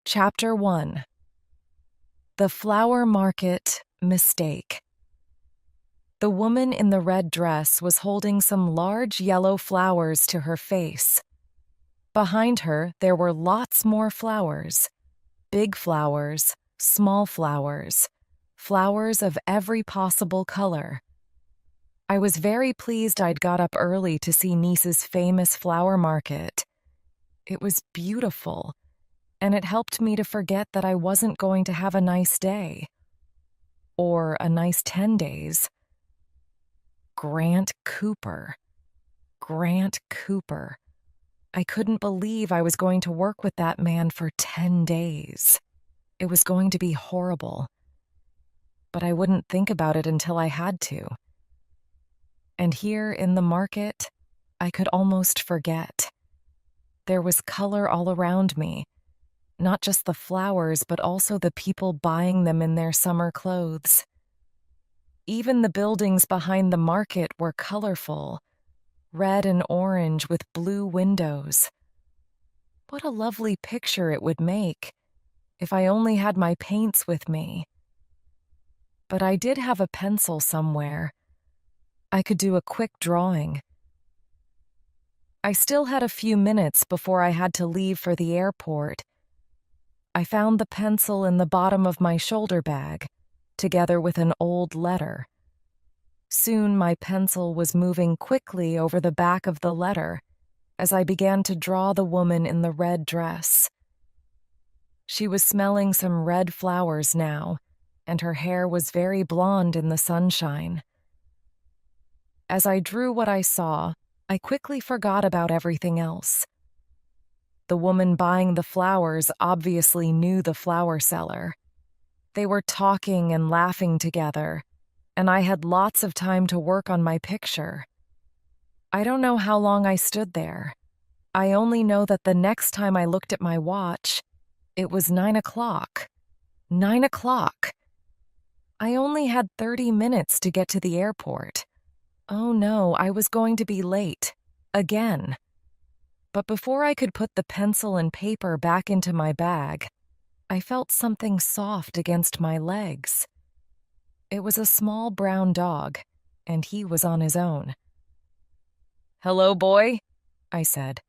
Chapter 1. The Flower Market Mistake. The woman in the red dress was holding some large yellow flowers to her face. Behind her, there were lots more flowers. Big flowers, small flowers, flowers of every possible color. I was very pleased I'd got up early to see Nice's famous flower market. It was beautiful, and it helped me to forget that I wasn't going to have a nice day. Or a nice 10 days. Grant Cooper. Grant Cooper. I couldn't believe I was going to work with that man for 10 days. It was going to be horrible. But I wouldn't think about it until I had to. And here in the market, I could almost forget. There was color all around me. Not just the flowers, but also the people buying them in their summer clothes. Even the buildings behind the market were colorful, red and orange with blue windows. What a lovely picture it would make if I only had my paints with me. But I did have a pencil somewhere. I could do a quick drawing. I still had a few minutes before I had to leave for the airport. I found the pencil in the bottom of my shoulder bag, together with an old letter. Soon my pencil was moving quickly over the back of the letter as I began to draw the woman in the red dress. She was smelling some red flowers now, and her hair was very blonde in the sunshine. As I drew what I saw, I quickly forgot about everything else. The woman buying the flowers obviously knew the flower seller. They were talking and laughing together, and I had lots of time to work on my picture. I don't know how long I stood there. I only know that the next time I looked at my watch, it was 9 o'clock. 9 o'clock. I only had 30 minutes to get to the airport. Oh no, I was going to be late. Again. But before I could put the pencil and paper back into my bag, I felt something soft against my legs. It was a small brown dog, and he was on his own. "Hello, boy," I said.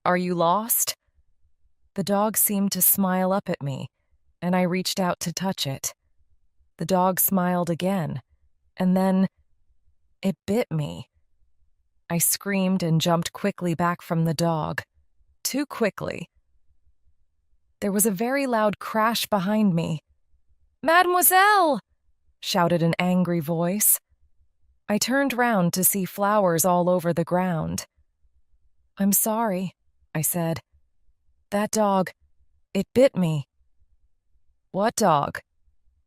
"Are you lost?" The dog seemed to smile up at me, and I reached out to touch it. The dog smiled again, and then it bit me. I screamed and jumped quickly back from the dog. Too quickly. There was a very loud crash behind me. "Mademoiselle!" shouted an angry voice. I turned round to see flowers all over the ground. "I'm sorry," I said. "That dog, it bit me." "What dog?"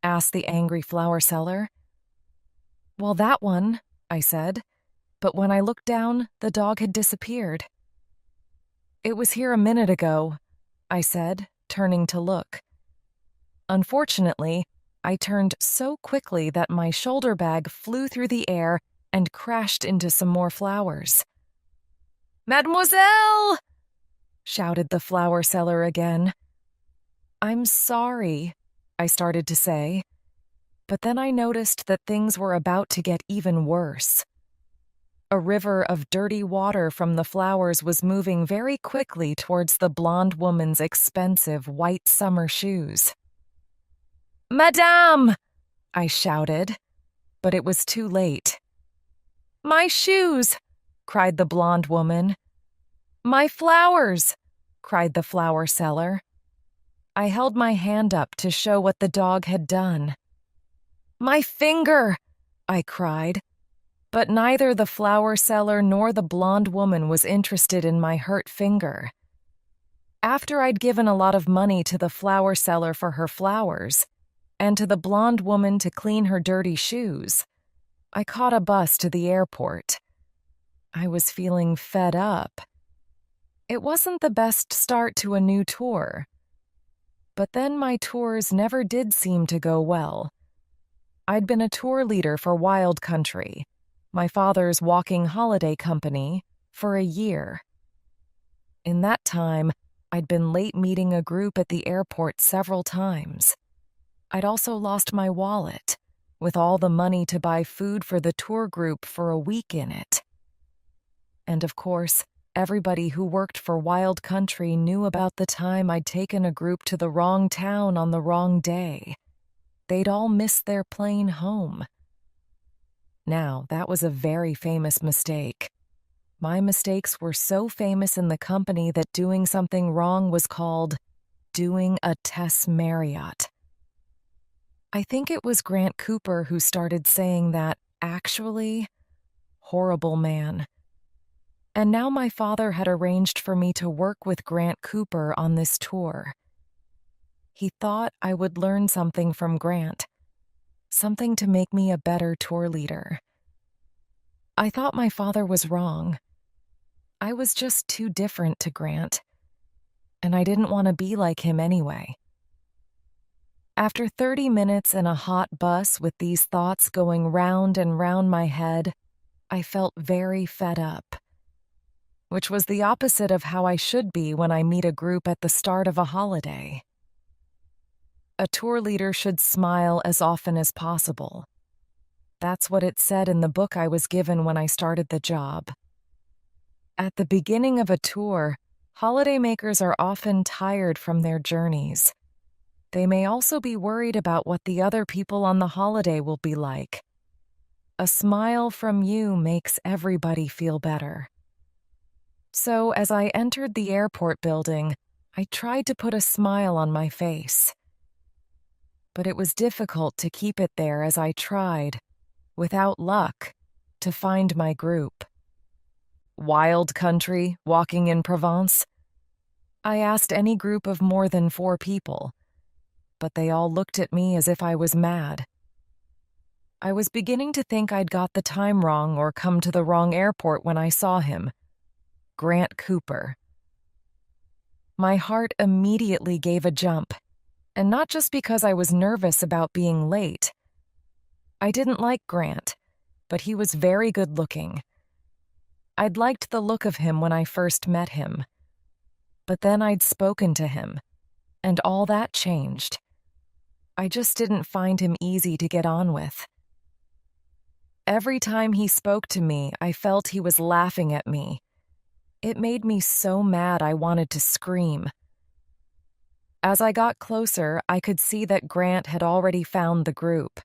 asked the angry flower seller. "Well, that one," I said, but when I looked down, the dog had disappeared. "It was here a minute ago," I said, turning to look. Unfortunately, I turned so quickly that my shoulder bag flew through the air and crashed into some more flowers. "Mademoiselle!" shouted the flower seller again. "I'm sorry," I started to say, but then I noticed that things were about to get even worse. A river of dirty water from the flowers was moving very quickly towards the blonde woman's expensive white summer shoes. "Madame!" I shouted, but it was too late. "My shoes!" cried the blonde woman. "My flowers!" cried the flower seller. I held my hand up to show what the dog had done. "My finger!" I cried. But neither the flower seller nor the blonde woman was interested in my hurt finger. After I'd given a lot of money to the flower seller for her flowers, and to the blonde woman to clean her dirty shoes, I caught a bus to the airport. I was feeling fed up. It wasn't the best start to a new tour. But then my tours never did seem to go well. I'd been a tour leader for Wild Country, my father's walking holiday company, for a year. In that time, I'd been late meeting a group at the airport several times. I'd also lost my wallet, with all the money to buy food for the tour group for a week in it. And of course, everybody who worked for Wild Country knew about the time I'd taken a group to the wrong town on the wrong day. They'd all missed their plane home. Now, that was a very famous mistake. My mistakes were so famous in the company that doing something wrong was called doing a Tess Marriott. I think it was Grant Cooper who started saying that, actually, horrible man. And now my father had arranged for me to work with Grant Cooper on this tour. He thought I would learn something from Grant, something to make me a better tour leader. I thought my father was wrong. I was just too different to Grant, and I didn't want to be like him anyway. After 30 minutes in a hot bus with these thoughts going round and round my head, I felt very fed up, which was the opposite of how I should be when I meet a group at the start of a holiday. A tour leader should smile as often as possible. That's what it said in the book I was given when I started the job. At the beginning of a tour, holidaymakers are often tired from their journeys. They may also be worried about what the other people on the holiday will be like. A smile from you makes everybody feel better. So, as I entered the airport building, I tried to put a smile on my face. But it was difficult to keep it there as I tried, without luck, to find my group. Wild Country, walking in Provence? I asked any group of more than 4 people, but they all looked at me as if I was mad. I was beginning to think I'd got the time wrong or come to the wrong airport when I saw him. Grant Cooper. My heart immediately gave a jump, and not just because I was nervous about being late. I didn't like Grant, but he was very good-looking. I'd liked the look of him when I first met him. But then I'd spoken to him, and all that changed. I just didn't find him easy to get on with. Every time he spoke to me, I felt he was laughing at me. It made me so mad I wanted to scream. As I got closer, I could see that Grant had already found the group.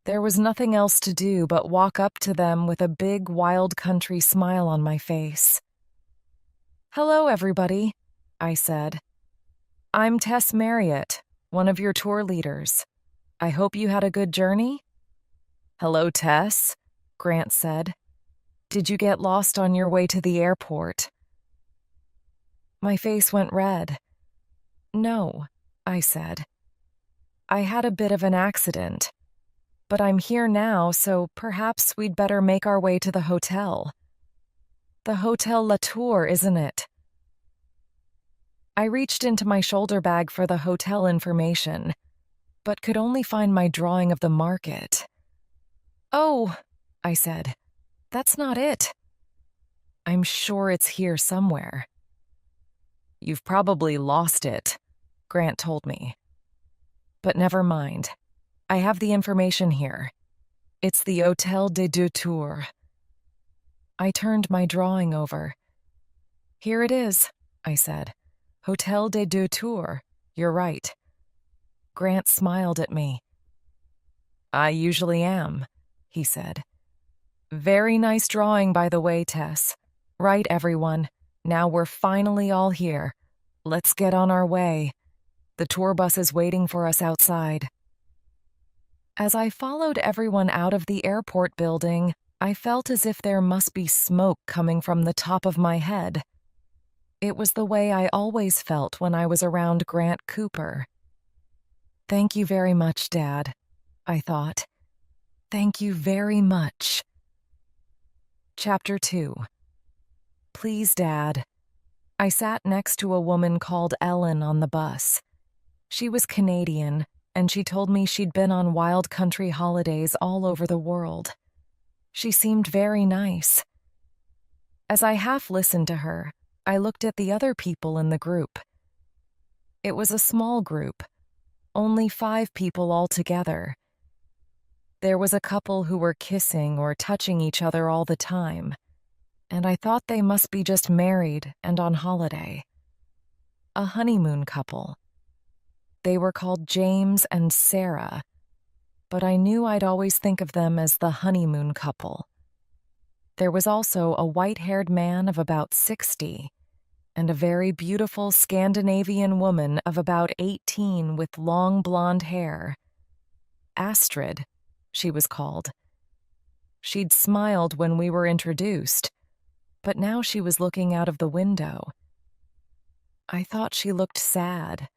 There was nothing else to do but walk up to them with a big Wild Country smile on my face. "Hello, everybody," I said. "I'm Tess Marriott, one of your tour leaders. I hope you had a good journey?" "Hello, Tess," Grant said. "Did you get lost on your way to the airport?" My face went red. "No," I said. "I had a bit of an accident. But I'm here now, so perhaps we'd better make our way to the hotel. The Hotel La Tour, isn't it?" I reached into my shoulder bag for the hotel information, but could only find my drawing of the market. "Oh," I said, "that's not it." "I'm sure it's here somewhere." "You've probably lost it," Grant told me. "But never mind. I have the information here. It's the Hôtel des Deux Tours." I turned my drawing over. "Here it is," I said. "Hôtel des Deux Tours. You're right." Grant smiled at me. "I usually am," he said. "Very nice drawing, by the way, Tess. Right, everyone. Now we're finally all here. Let's get on our way. The tour bus is waiting for us outside." As I followed everyone out of the airport building, I felt as if there must be smoke coming from the top of my head. It was the way I always felt when I was around Grant Cooper. "Thank you very much, Dad," I thought. "Thank you very much." Chapter 2. Please, Dad. I sat next to a woman called Ellen on the bus. She was Canadian, and she told me she'd been on Wild Country holidays all over the world. She seemed very nice. As I half listened to her, I looked at the other people in the group. It was a small group, only 5 people altogether. There was a couple who were kissing or touching each other all the time, and I thought they must be just married and on holiday. A honeymoon couple. They were called James and Sarah, but I knew I'd always think of them as the honeymoon couple. There was also a white-haired man of about 60 and a very beautiful Scandinavian woman of about 18 with long blonde hair. Astrid, she was called. She'd smiled when we were introduced, but now she was looking out of the window. I thought she looked sad.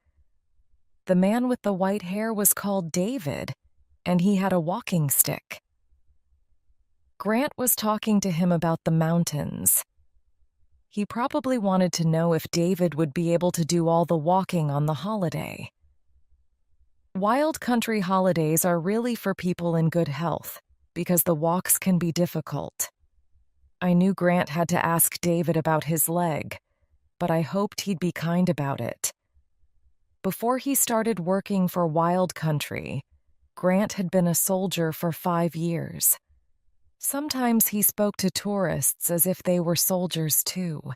The man with the white hair was called David, and he had a walking stick. Grant was talking to him about the mountains. He probably wanted to know if David would be able to do all the walking on the holiday. Wild country holidays are really for people in good health, because the walks can be difficult. I knew Grant had to ask David about his leg, but I hoped he'd be kind about it. Before he started working for Wild Country, Grant had been a soldier for 5 years. Sometimes he spoke to tourists as if they were soldiers too.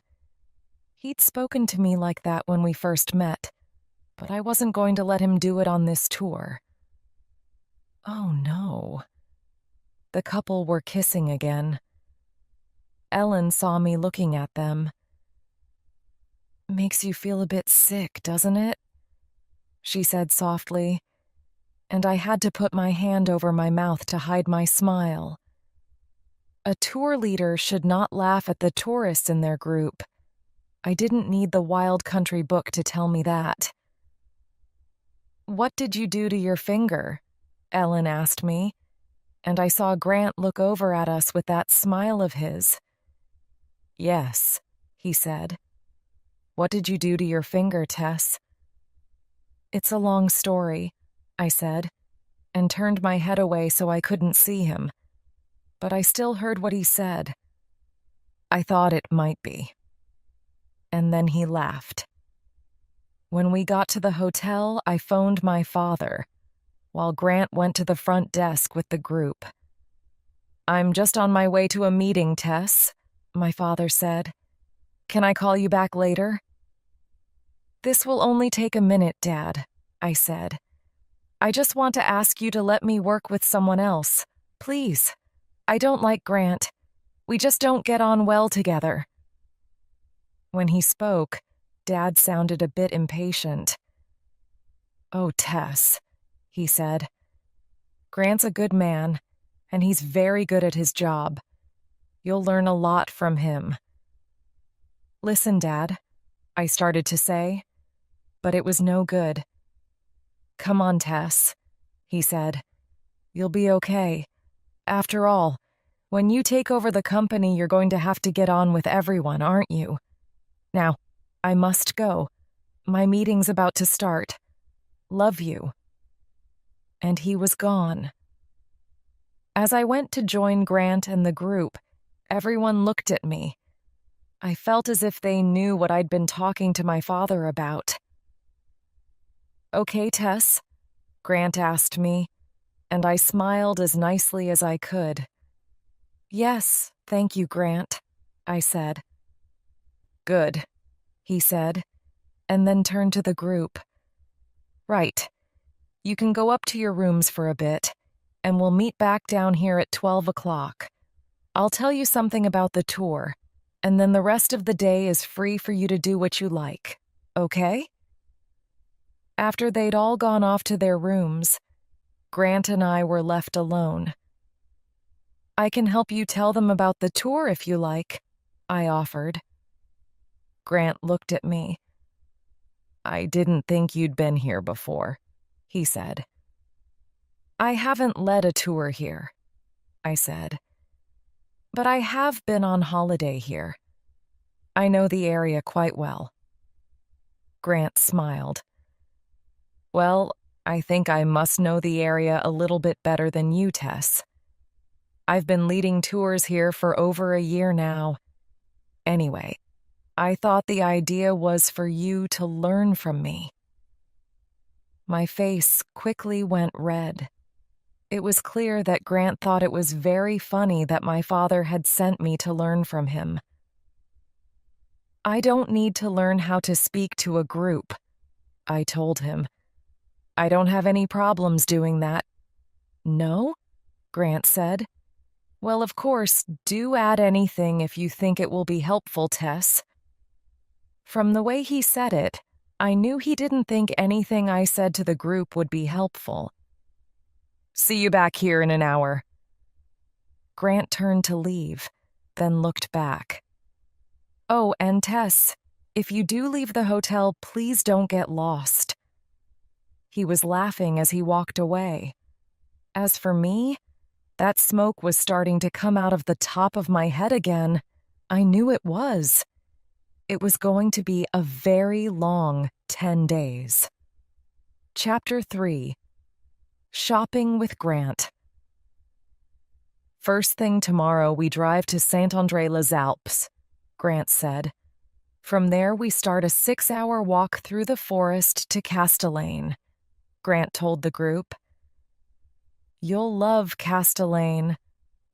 He'd spoken to me like that when we first met, but I wasn't going to let him do it on this tour. Oh no. The couple were kissing again. Ellen saw me looking at them. "Makes you feel a bit sick, doesn't it?" she said softly, and I had to put my hand over my mouth to hide my smile. A tour leader should not laugh at the tourists in their group. I didn't need the Wild Country book to tell me that. "What did you do to your finger?" Ellen asked me, and I saw Grant look over at us with that smile of his. "Yes," he said. "What did you do to your finger, Tess?" "It's a long story," I said, and turned my head away so I couldn't see him. But I still heard what he said. I thought it might be. And then he laughed. When we got to the hotel, I phoned my father, while Grant went to the front desk with the group. "I'm just on my way to a meeting, Tess," my father said. "Can I call you back later?" "This will only take a minute, Dad," I said. "I just want to ask you to let me work with someone else, please. I don't like Grant. We just don't get on well together." When he spoke, Dad sounded a bit impatient. "Oh, Tess," he said. "Grant's a good man, and he's very good at his job. You'll learn a lot from him." "Listen, Dad," I started to say, but it was no good. "Come on, Tess," he said. "You'll be okay. After all, when you take over the company, you're going to have to get on with everyone, aren't you? Now, I must go. My meeting's about to start. Love you." And he was gone. As I went to join Grant and the group, everyone looked at me. I felt as if they knew what I'd been talking to my father about. "Okay, Tess?" Grant asked me, and I smiled as nicely as I could. "Yes, thank you, Grant," I said. "Good," he said, and then turned to the group. "Right. You can go up to your rooms for a bit, and we'll meet back down here at 12 o'clock. I'll tell you something about the tour, and then the rest of the day is free for you to do what you like, okay?" After they'd all gone off to their rooms, Grant and I were left alone. "I can help you tell them about the tour if you like," I offered. Grant looked at me. "I didn't think you'd been here before," he said. "I haven't led a tour here," I said. "But I have been on holiday here. I know the area quite well." Grant smiled. "Well, I think I must know the area a little bit better than you, Tess. I've been leading tours here for over a year now. Anyway, I thought the idea was for you to learn from me." My face quickly went red. It was clear that Grant thought it was very funny that my father had sent me to learn from him. "I don't need to learn how to speak to a group," I told him. "I don't have any problems doing that." "No?" Grant said. "Well, of course, do add anything if you think it will be helpful, Tess." From the way he said it, I knew he didn't think anything I said to the group would be helpful. "See you back here in an hour." Grant turned to leave, then looked back. "Oh, and Tess, if you do leave the hotel, please don't get lost." He was laughing as he walked away. As for me, that smoke was starting to come out of the top of my head again. I knew it was. It was going to be a very long 10 days. Chapter 3. Shopping with Grant. "First thing tomorrow, we drive to Saint-André-les-Alpes," Grant said. "From there, we start a 6-hour walk through the forest to Castellane," Grant told the group. "You'll love Castellane,"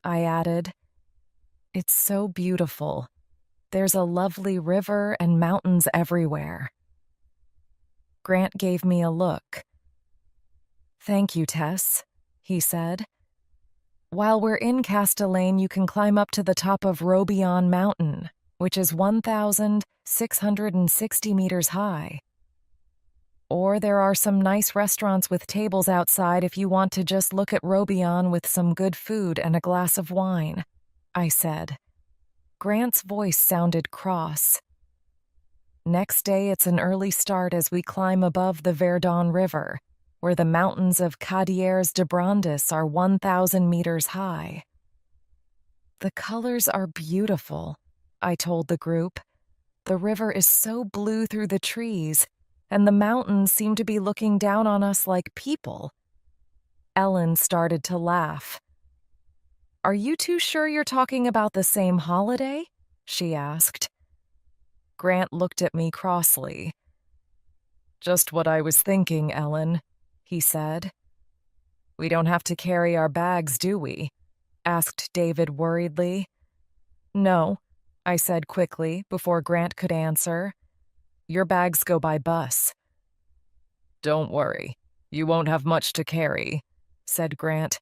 I added. "It's so beautiful. There's a lovely river and mountains everywhere." Grant gave me a look. "Thank you, Tess," he said. "While we're in Castellane, you can climb up to the top of Robion Mountain, which is 1,660 meters high. Or there are some nice restaurants with tables outside if you want to just look at Robion with some good food and a glass of wine," I said. Grant's voice sounded cross. "Next day, it's an early start as we climb above the Verdon River, where the mountains of Cadières de Brandis are 1,000 meters high." "The colors are beautiful," I told the group. "The river is so blue through the trees, and the mountains seem to be looking down on us like people." Ellen started to laugh. "Are you two sure you're talking about the same holiday?" she asked. Grant looked at me crossly. "Just what I was thinking, Ellen," he said. "We don't have to carry our bags, do we?" asked David worriedly. "No," I said quickly before Grant could answer. "Your bags go by bus." "Don't worry, you won't have much to carry," said Grant.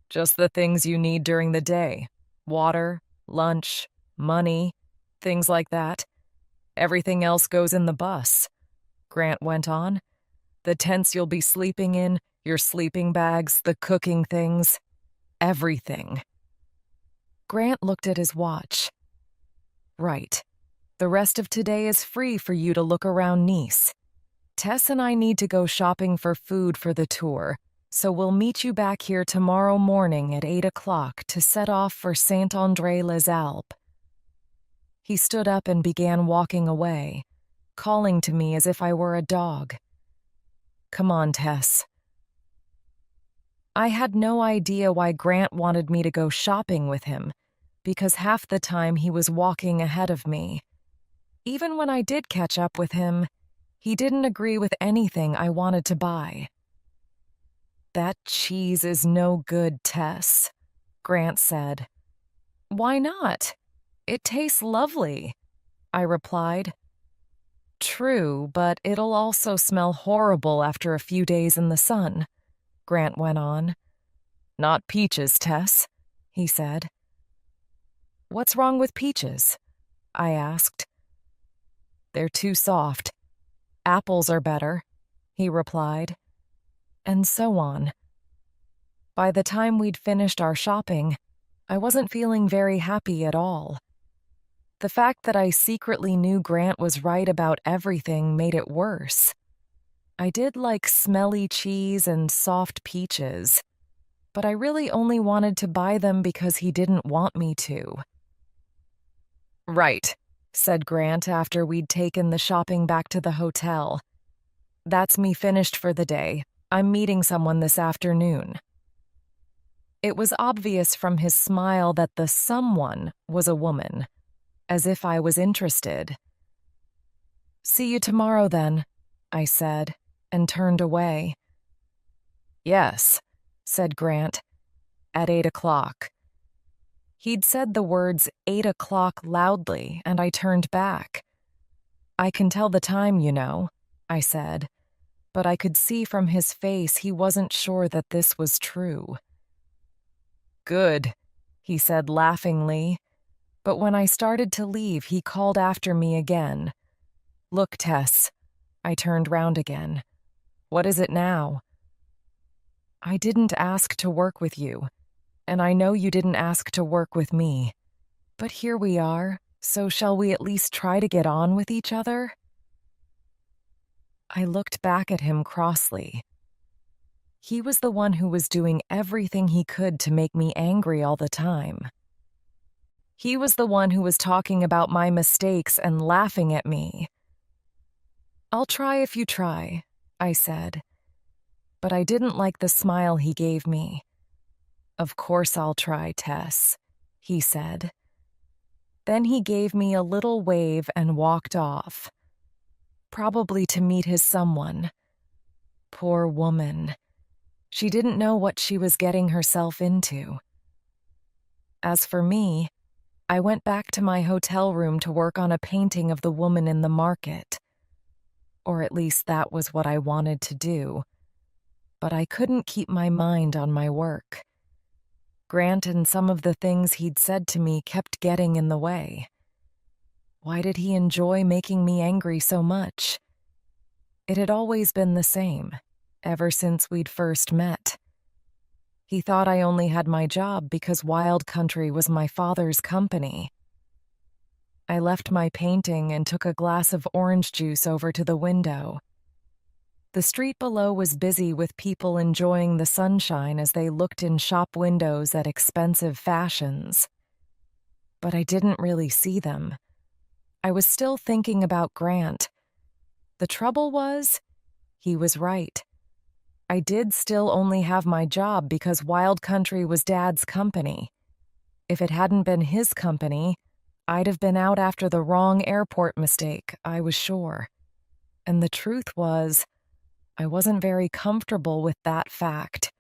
"Just the things you need during the day. Water, lunch, money, things like that. Everything else goes in the bus," Grant went on. "The tents you'll be sleeping in, your sleeping bags, the cooking things, everything." Grant looked at his watch. "Right. The rest of today is free for you to look around Nice. Tess and I need to go shopping for food for the tour, so we'll meet you back here tomorrow morning at 8 o'clock to set off for Saint-André-les-Alpes." He stood up and began walking away, calling to me as if I were a dog. "Come on, Tess." I had no idea why Grant wanted me to go shopping with him, because half the time he was walking ahead of me. Even when I did catch up with him, he didn't agree with anything I wanted to buy. "That cheese is no good, Tess," Grant said. "Why not? It tastes lovely," I replied. "True, but it'll also smell horrible after a few days in the sun," Grant went on. "Not peaches, Tess," he said. "What's wrong with peaches?" I asked. "They're too soft. Apples are better," he replied. And so on. By the time we'd finished our shopping, I wasn't feeling very happy at all. The fact that I secretly knew Grant was right about everything made it worse. I did like smelly cheese and soft peaches, but I really only wanted to buy them because he didn't want me to. "Right," said Grant after we'd taken the shopping back to the hotel. "That's me finished for the day. I'm meeting someone this afternoon." It was obvious from his smile that the someone was a woman, as if I was interested. See you tomorrow then, I said, and turned away. Yes, said Grant, at 8 o'clock. He'd said the words 8 o'clock loudly, and I turned back. I can tell the time, you know, I said, but I could see from his face he wasn't sure that this was true. Good, he said laughingly, but when I started to leave, he called after me again. Look, Tess. I turned round again. What is it now? I didn't ask to work with you, and I know you didn't ask to work with me. But here we are, so shall we at least try to get on with each other? I looked back at him crossly. He was the one who was doing everything he could to make me angry all the time. He was the one who was talking about my mistakes and laughing at me. I'll try if you try, I said. But I didn't like the smile he gave me. Of course I'll try, Tess, he said. Then he gave me a little wave and walked off, probably to meet his someone. Poor woman. She didn't know what she was getting herself into. As for me, I went back to my hotel room to work on a painting of the woman in the market. Or at least that was what I wanted to do. But I couldn't keep my mind on my work. Grant and some of the things he'd said to me kept getting in the way. Why did he enjoy making me angry so much? It had always been the same, ever since we'd first met. He thought I only had my job because Wild Country was my father's company. I left my painting and took a glass of orange juice over to the window. The street below was busy with people enjoying the sunshine as they looked in shop windows at expensive fashions. But I didn't really see them. I was still thinking about Grant. The trouble was, he was right. I did still only have my job because Wild Country was Dad's company. If it hadn't been his company, I'd have been out after the wrong airport mistake, I was sure. And the truth was, I wasn't very comfortable with that fact.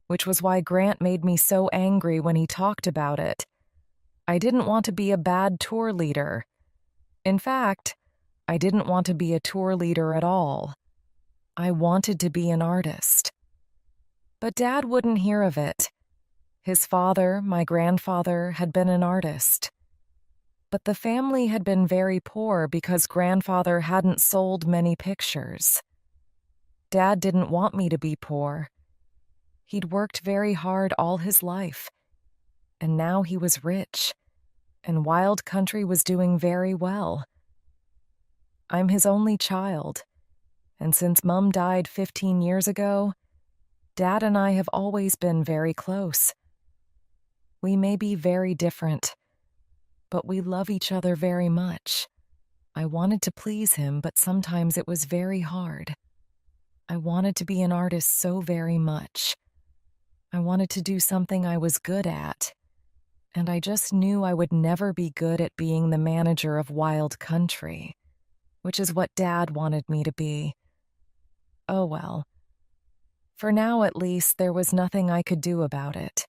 Which was why Grant made me so angry when he talked about it. I didn't want to be a bad tour leader. In fact, I didn't want to be a tour leader at all. I wanted to be an artist. But Dad wouldn't hear of it. His father, my grandfather, had been an artist. But the family had been very poor because grandfather hadn't sold many pictures. Dad didn't want me to be poor. He'd worked very hard all his life, and now he was rich, and Wild Country was doing very well. I'm his only child, and since Mum died 15 years ago, Dad and I have always been very close. We may be very different, but we love each other very much. I wanted to please him, but sometimes it was very hard. I wanted to be an artist so very much. I wanted to do something I was good at, and I just knew I would never be good at being the manager of Wild Country, which is what Dad wanted me to be. Oh well. For now, at least, there was nothing I could do about it.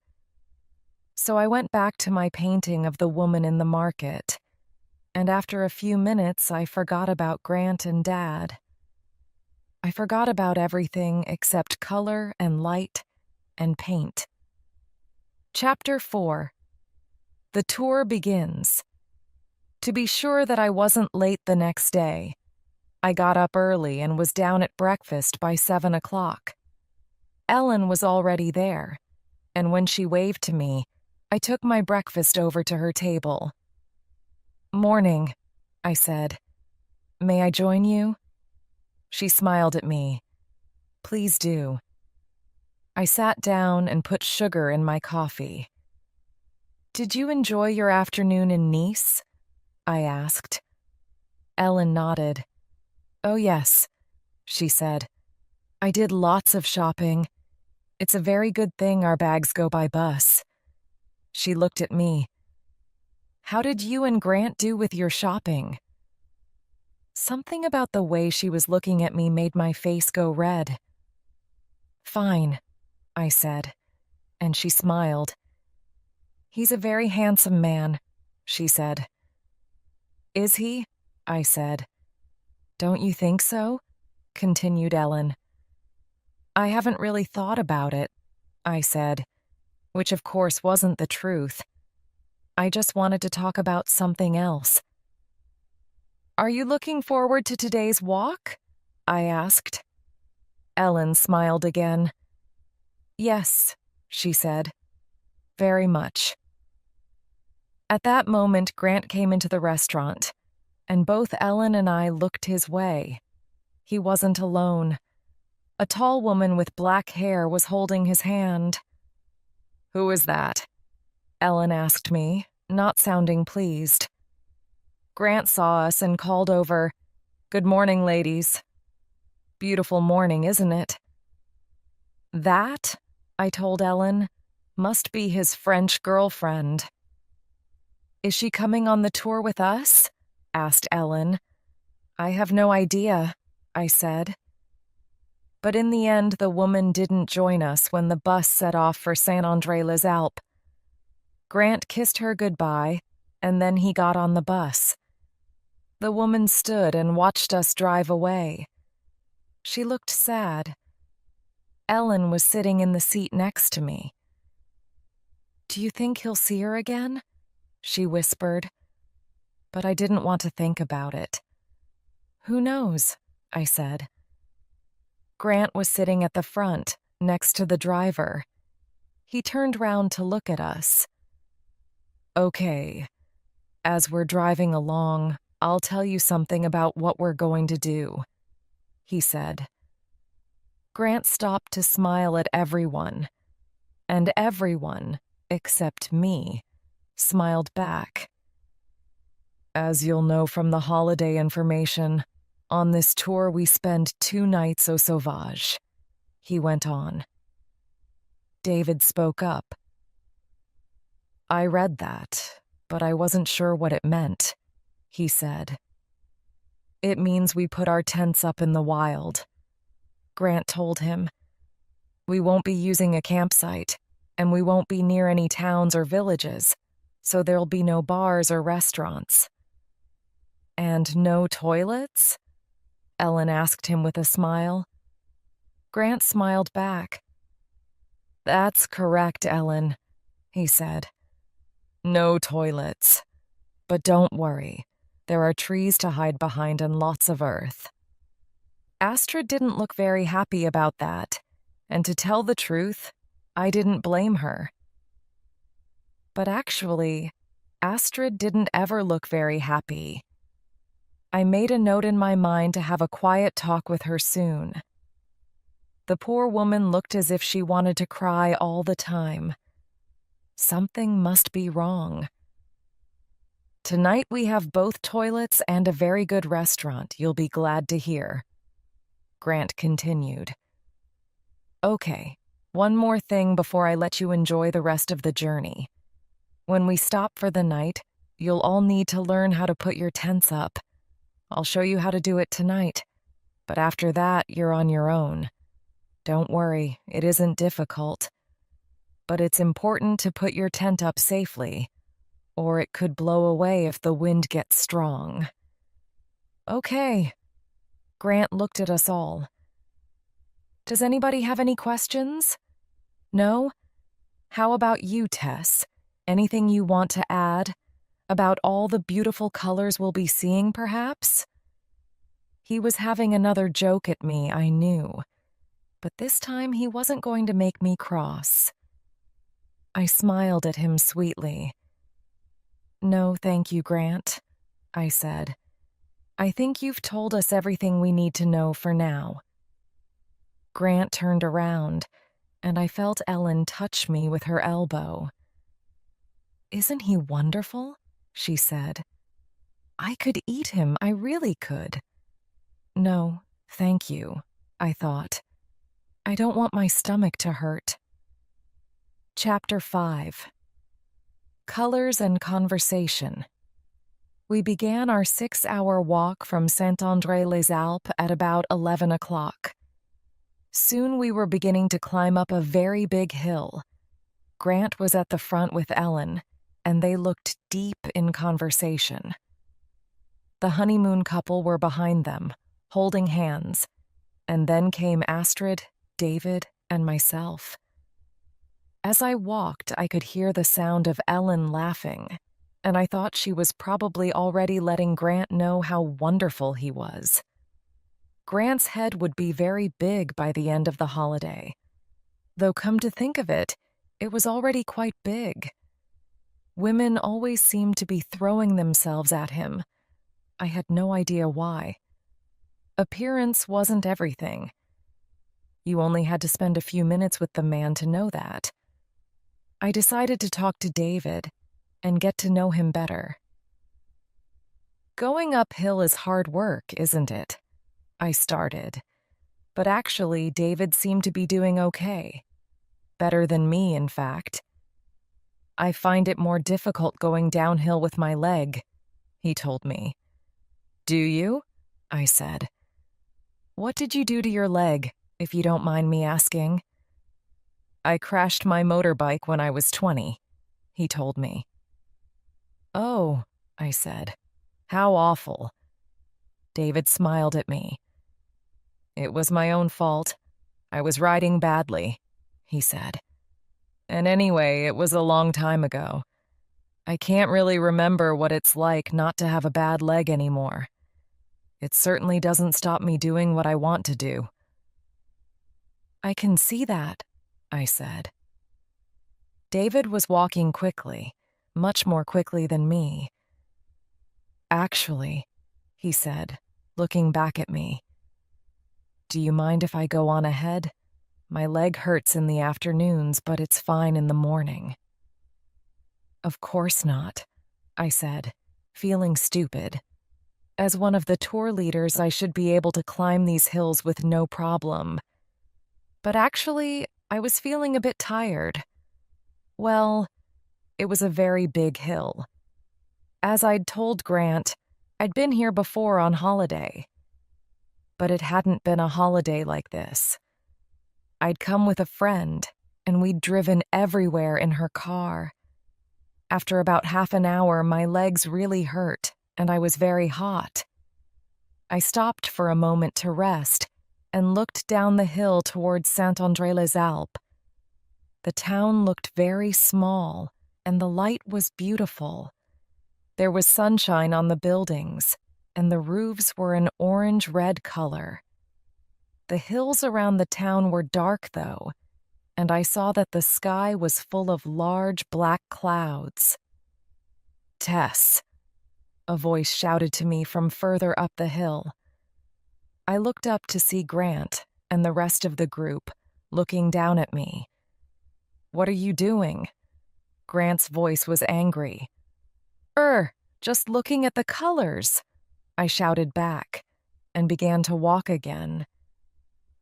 So I went back to my painting of the woman in the market, and after a few minutes, I forgot about Grant and Dad. I forgot about everything except color and light and paint. Chapter 4. The tour begins. To be sure that I wasn't late the next day, I got up early and was down at breakfast by 7 o'clock. Ellen was already there, and when she waved to me, I took my breakfast over to her table. "Morning," I said. "May I join you?" She smiled at me. "Please do." I sat down and put sugar in my coffee. "Did you enjoy your afternoon in Nice?" I asked. Ellen nodded. "Oh yes," she said. "I did lots of shopping. It's a very good thing our bags go by bus." She looked at me. "How did you and Grant do with your shopping?" Something about the way she was looking at me made my face go red. "Fine," I said, and she smiled. "He's a very handsome man," she said. "Is he?" I said. "Don't you think so?" continued Ellen. "I haven't really thought about it," I said, which of course wasn't the truth. I just wanted to talk about something else. "Are you looking forward to today's walk?" I asked. Ellen smiled again. "Yes," she said. "Very much." At that moment, Grant came into the restaurant, and both Ellen and I looked his way. He wasn't alone. A tall woman with black hair was holding his hand. "Who is that?" Ellen asked me, not sounding pleased. Grant saw us and called over, "Good morning, ladies." "Beautiful morning, isn't it?" "That," I told Ellen, "must be his French girlfriend." "Is she coming on the tour with us?" asked Ellen. "I have no idea," I said. But in the end, the woman didn't join us when the bus set off for Saint-André-les-Alpes. Grant kissed her goodbye, and then he got on the bus. The woman stood and watched us drive away. She looked sad. Ellen was sitting in the seat next to me. "Do you think he'll see her again?" she whispered. But I didn't want to think about it. "Who knows?" I said. Grant was sitting at the front, next to the driver. He turned round to look at us. "Okay, as we're driving along, I'll tell you something about what we're going to do," he said. Grant stopped to smile at everyone, and everyone, except me, smiled back. "As you'll know from the holiday information, on this tour we spend 2 nights au sauvage," he went on. David spoke up. "I read that, but I wasn't sure what it meant," he said. "It means we put our tents up in the wild," Grant told him. "We won't be using a campsite, and we won't be near any towns or villages, so there'll be no bars or restaurants." "And no toilets?" Ellen asked him with a smile. Grant smiled back. "That's correct, Ellen," he said. "No toilets. But don't worry, there are trees to hide behind and lots of earth." Astrid didn't look very happy about that, and to tell the truth, I didn't blame her. But actually, Astrid didn't ever look very happy. I made a note in my mind to have a quiet talk with her soon. The poor woman looked as if she wanted to cry all the time. Something must be wrong. "Tonight we have both toilets and a very good restaurant, you'll be glad to hear," Grant continued. "Okay, one more thing before I let you enjoy the rest of the journey. When we stop for the night, you'll all need to learn how to put your tents up. I'll show you how to do it tonight, but after that, you're on your own. Don't worry, it isn't difficult. But it's important to put your tent up safely, or it could blow away if the wind gets strong." "Okay." Grant looked at us all. "Does anybody have any questions? No? How about you, Tess? Anything you want to add? About all the beautiful colors we'll be seeing, perhaps?" He was having another joke at me, I knew. But this time he wasn't going to make me cross. I smiled at him sweetly. "No, thank you, Grant," I said. "I think you've told us everything we need to know for now." Grant turned around, and I felt Ellen touch me with her elbow. "Isn't he wonderful?" she said. "I could eat him, I really could." "No, thank you," I thought. "I don't want my stomach to hurt." Chapter 5. Colors and Conversation. We began our 6-hour walk from Saint-André-les-Alpes at about 11 o'clock. Soon we were beginning to climb up a very big hill. Grant was at the front with Ellen, and they looked deep in conversation. The honeymoon couple were behind them, holding hands, and then came Astrid, David, and myself. As I walked, I could hear the sound of Ellen laughing, and I thought she was probably already letting Grant know how wonderful he was. Grant's head would be very big by the end of the holiday. Though come to think of it, it was already quite big. Women always seemed to be throwing themselves at him. I had no idea why. Appearance wasn't everything. You only had to spend a few minutes with the man to know that. I decided to talk to David and get to know him better. Going uphill is hard work, isn't it? I started. But actually, David seemed to be doing okay. Better than me, in fact. I find it more difficult going downhill with my leg, he told me. Do you? I said. What did you do to your leg, if you don't mind me asking? I crashed my motorbike when I was 20, he told me. Oh, I said. How awful. David smiled at me. It was my own fault. I was riding badly, he said. And anyway, it was a long time ago. I can't really remember what it's like not to have a bad leg anymore. It certainly doesn't stop me doing what I want to do. I can see that, I said. David was walking quickly, much more quickly than me. Actually, he said, looking back at me, do you mind if I go on ahead? My leg hurts in the afternoons, but it's fine in the morning. Of course not, I said, feeling stupid. As one of the tour leaders, I should be able to climb these hills with no problem. But actually, I was feeling a bit tired. Well, it was a very big hill. As I'd told Grant, I'd been here before on holiday. But it hadn't been a holiday like this. I'd come with a friend, and we'd driven everywhere in her car. After about half an hour, my legs really hurt, and I was very hot. I stopped for a moment to rest and looked down the hill towards Saint-André-les-Alpes. The town looked very small, and the light was beautiful. There was sunshine on the buildings, and the roofs were an orange-red color. The hills around the town were dark, though, and I saw that the sky was full of large black clouds. Tess, a voice shouted to me from further up the hill. I looked up to see Grant and the rest of the group looking down at me. What are you doing? Grant's voice was angry. Just looking at the colors, I shouted back and began to walk again.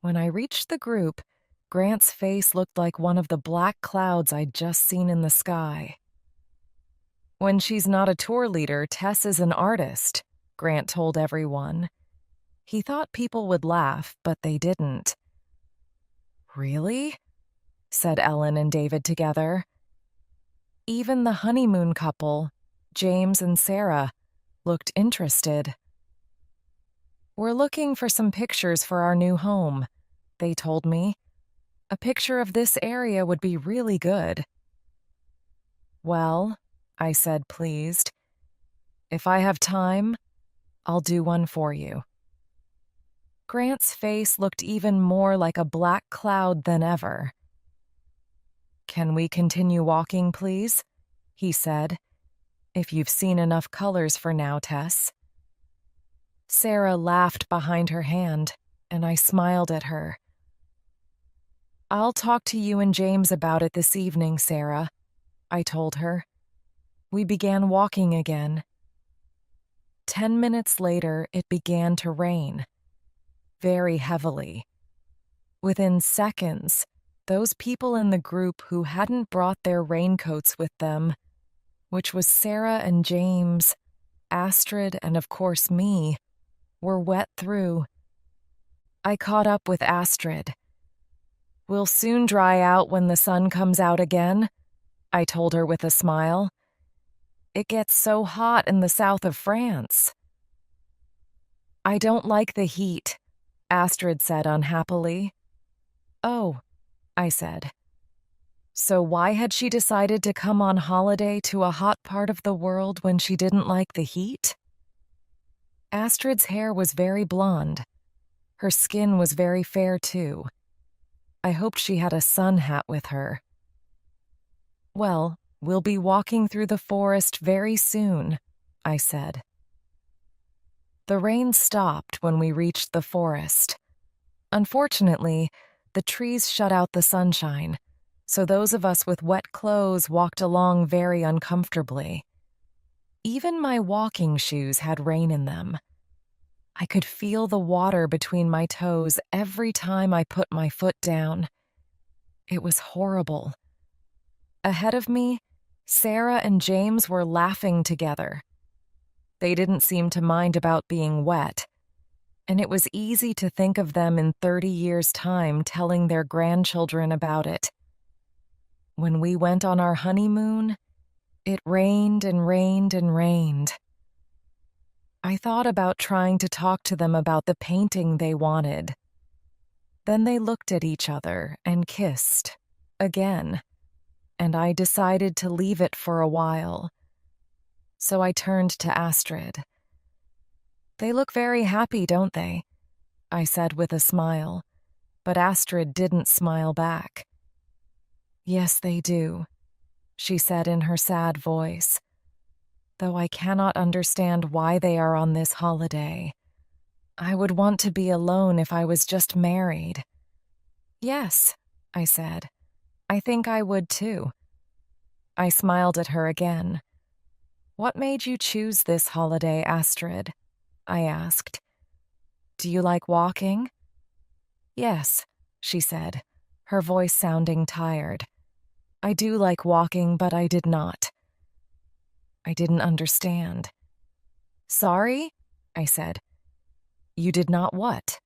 When I reached the group, Grant's face looked like one of the black clouds I'd just seen in the sky. When she's not a tour leader, Tess is an artist, Grant told everyone. He thought people would laugh, but they didn't. Really? Said Ellen and David together. Even the honeymoon couple, James and Sarah, looked interested. We're looking for some pictures for our new home, they told me. A picture of this area would be really good. Well, I said, pleased. If I have time, I'll do one for you. Grant's face looked even more like a black cloud than ever. Can we continue walking, please? He said. If you've seen enough colors for now, Tess. Sarah laughed behind her hand, and I smiled at her. I'll talk to you and James about it this evening, Sarah, I told her. We began walking again. 10 minutes later, it began to rain. Very heavily. Within seconds, those people in the group who hadn't brought their raincoats with them, which was Sarah and James, Astrid, and of course me, were wet through. I caught up with Astrid. "We'll soon dry out when the sun comes out again," I told her with a smile. "It gets so hot in the south of France." "I don't like the heat," Astrid said unhappily. "Oh," I said. So why had she decided to come on holiday to a hot part of the world when she didn't like the heat? Astrid's hair was very blonde. Her skin was very fair, too. I hoped she had a sun hat with her. "Well, we'll be walking through the forest very soon," I said. The rain stopped when we reached the forest. Unfortunately, the trees shut out the sunshine, so those of us with wet clothes walked along very uncomfortably. Even my walking shoes had rain in them. I could feel the water between my toes every time I put my foot down. It was horrible. Ahead of me, Sarah and James were laughing together. They didn't seem to mind about being wet, and it was easy to think of them in 30 years' time telling their grandchildren about it. When we went on our honeymoon, it rained and rained and rained. I thought about trying to talk to them about the painting they wanted. Then they looked at each other and kissed, again, and I decided to leave it for a while. So I turned to Astrid. "They look very happy, don't they?" I said with a smile, but Astrid didn't smile back. "Yes, they do," she said in her sad voice, "though I cannot understand why they are on this holiday. I would want to be alone if I was just married." "Yes," I said. "I think I would too." I smiled at her again. "What made you choose this holiday, Astrid?" I asked. "Do you like walking?" "Yes," she said, her voice sounding tired. "I do like walking, but I did not." I didn't understand. "Sorry?" I said. "You did not what?"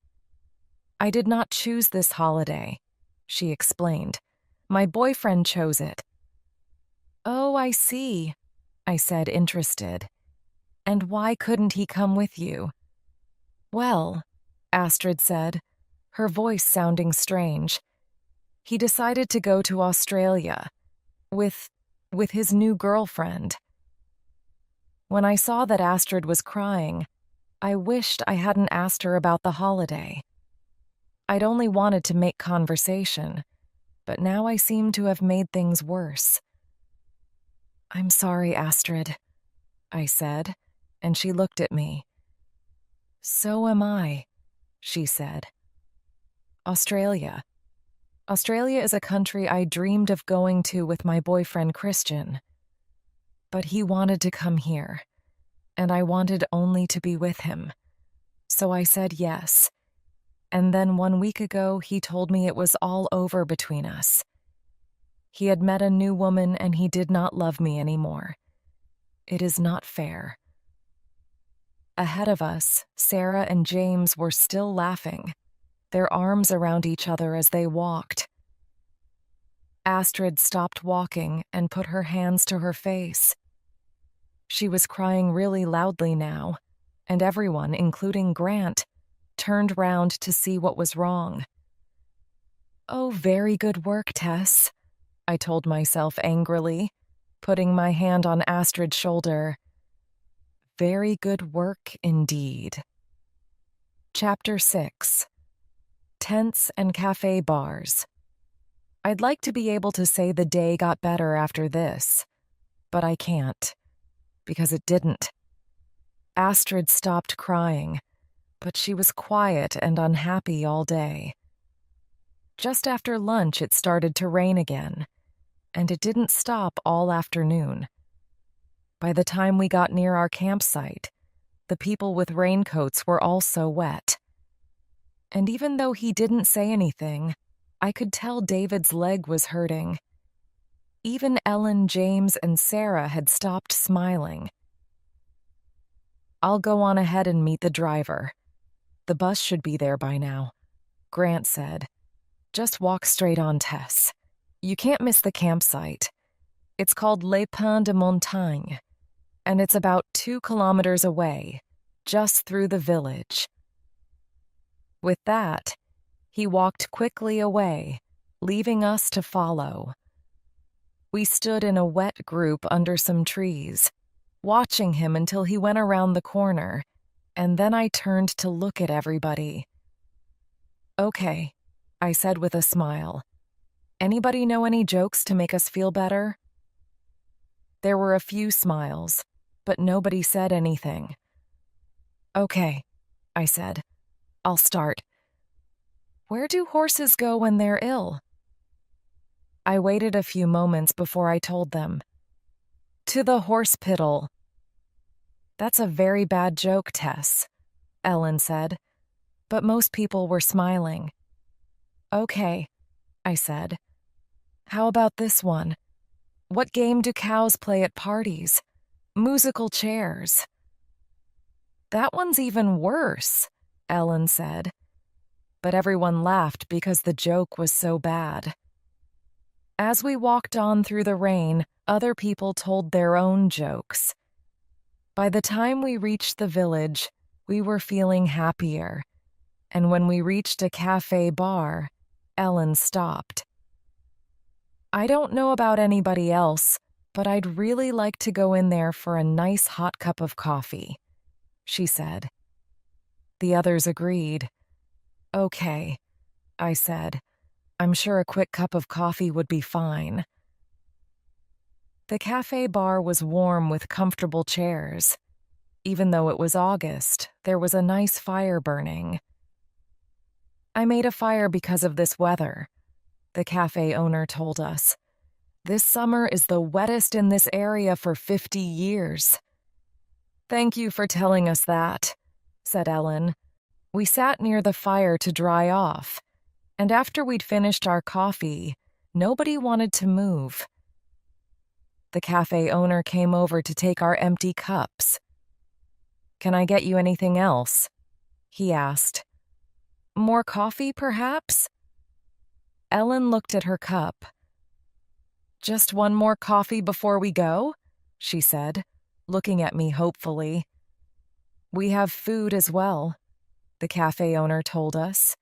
"I did not choose this holiday," she explained. "My boyfriend chose it." "Oh, I see," I said, interested. "And why couldn't he come with you?" "Well," Astrid said, her voice sounding strange, "he decided to go to Australia with his new girlfriend." When I saw that Astrid was crying, I wished I hadn't asked her about the holiday. I'd only wanted to make conversation, but now I seem to have made things worse. "I'm sorry, Astrid," I said, and she looked at me. "So am I," she said. Australia. Australia is a country I dreamed of going to with my boyfriend Christian. But he wanted to come here, and I wanted only to be with him. So I said yes. And then 1 week ago, he told me it was all over between us. He had met a new woman and he did not love me anymore. It is not fair. Ahead of us, Sarah and James were still laughing, their arms around each other as they walked. Astrid stopped walking and put her hands to her face. She was crying really loudly now, and everyone, including Grant, turned round to see what was wrong. "Oh, very good work, Tess," I told myself angrily, putting my hand on Astrid's shoulder. Very good work indeed. Chapter 6. Tents and Cafe Bars. I'd like to be able to say the day got better after this, but I can't, because it didn't. Astrid stopped crying, but she was quiet and unhappy all day. Just after lunch, it started to rain again, and it didn't stop all afternoon. By the time we got near our campsite, the people with raincoats were also wet. And even though he didn't say anything, I could tell David's leg was hurting. Even Ellen, James, and Sarah had stopped smiling. I'll go on ahead and meet the driver. The bus should be there by now, Grant said. Just walk straight on, Tess. You can't miss the campsite. It's called Les Pins de Montagne, and it's about 2 kilometers away, just through the village. With that, he walked quickly away, leaving us to follow. We stood in a wet group under some trees, watching him until he went around the corner, and then I turned to look at everybody. "Okay," I said with a smile. "Anybody know any jokes to make us feel better?" There were a few smiles, but nobody said anything. "Okay," I said. "I'll start. Where do horses go when they're ill?" I waited a few moments before I told them. "To the hospital." "That's a very bad joke, Tess," Ellen said, but most people were smiling. "Okay," I said. "How about this one? What game do cows play at parties? Musical chairs." "That one's even worse," Ellen said. But everyone laughed because the joke was so bad. As we walked on through the rain, other people told their own jokes. By the time we reached the village, we were feeling happier, and when we reached a cafe bar, Ellen stopped. "I don't know about anybody else, but I'd really like to go in there for a nice hot cup of coffee," she said. The others agreed. "Okay," I said. "I'm sure a quick cup of coffee would be fine." The cafe bar was warm with comfortable chairs. Even though it was August, there was a nice fire burning. "I made a fire because of this weather," the cafe owner told us. "This summer is the wettest in this area for 50 years. "Thank you for telling us that," said Ellen. We sat near the fire to dry off, and after we'd finished our coffee, nobody wanted to move. The cafe owner came over to take our empty cups. "Can I get you anything else?" he asked. "More coffee, perhaps?" Ellen looked at her cup. "Just one more coffee before we go?" she said, looking at me hopefully. "We have food as well," the cafe owner told us.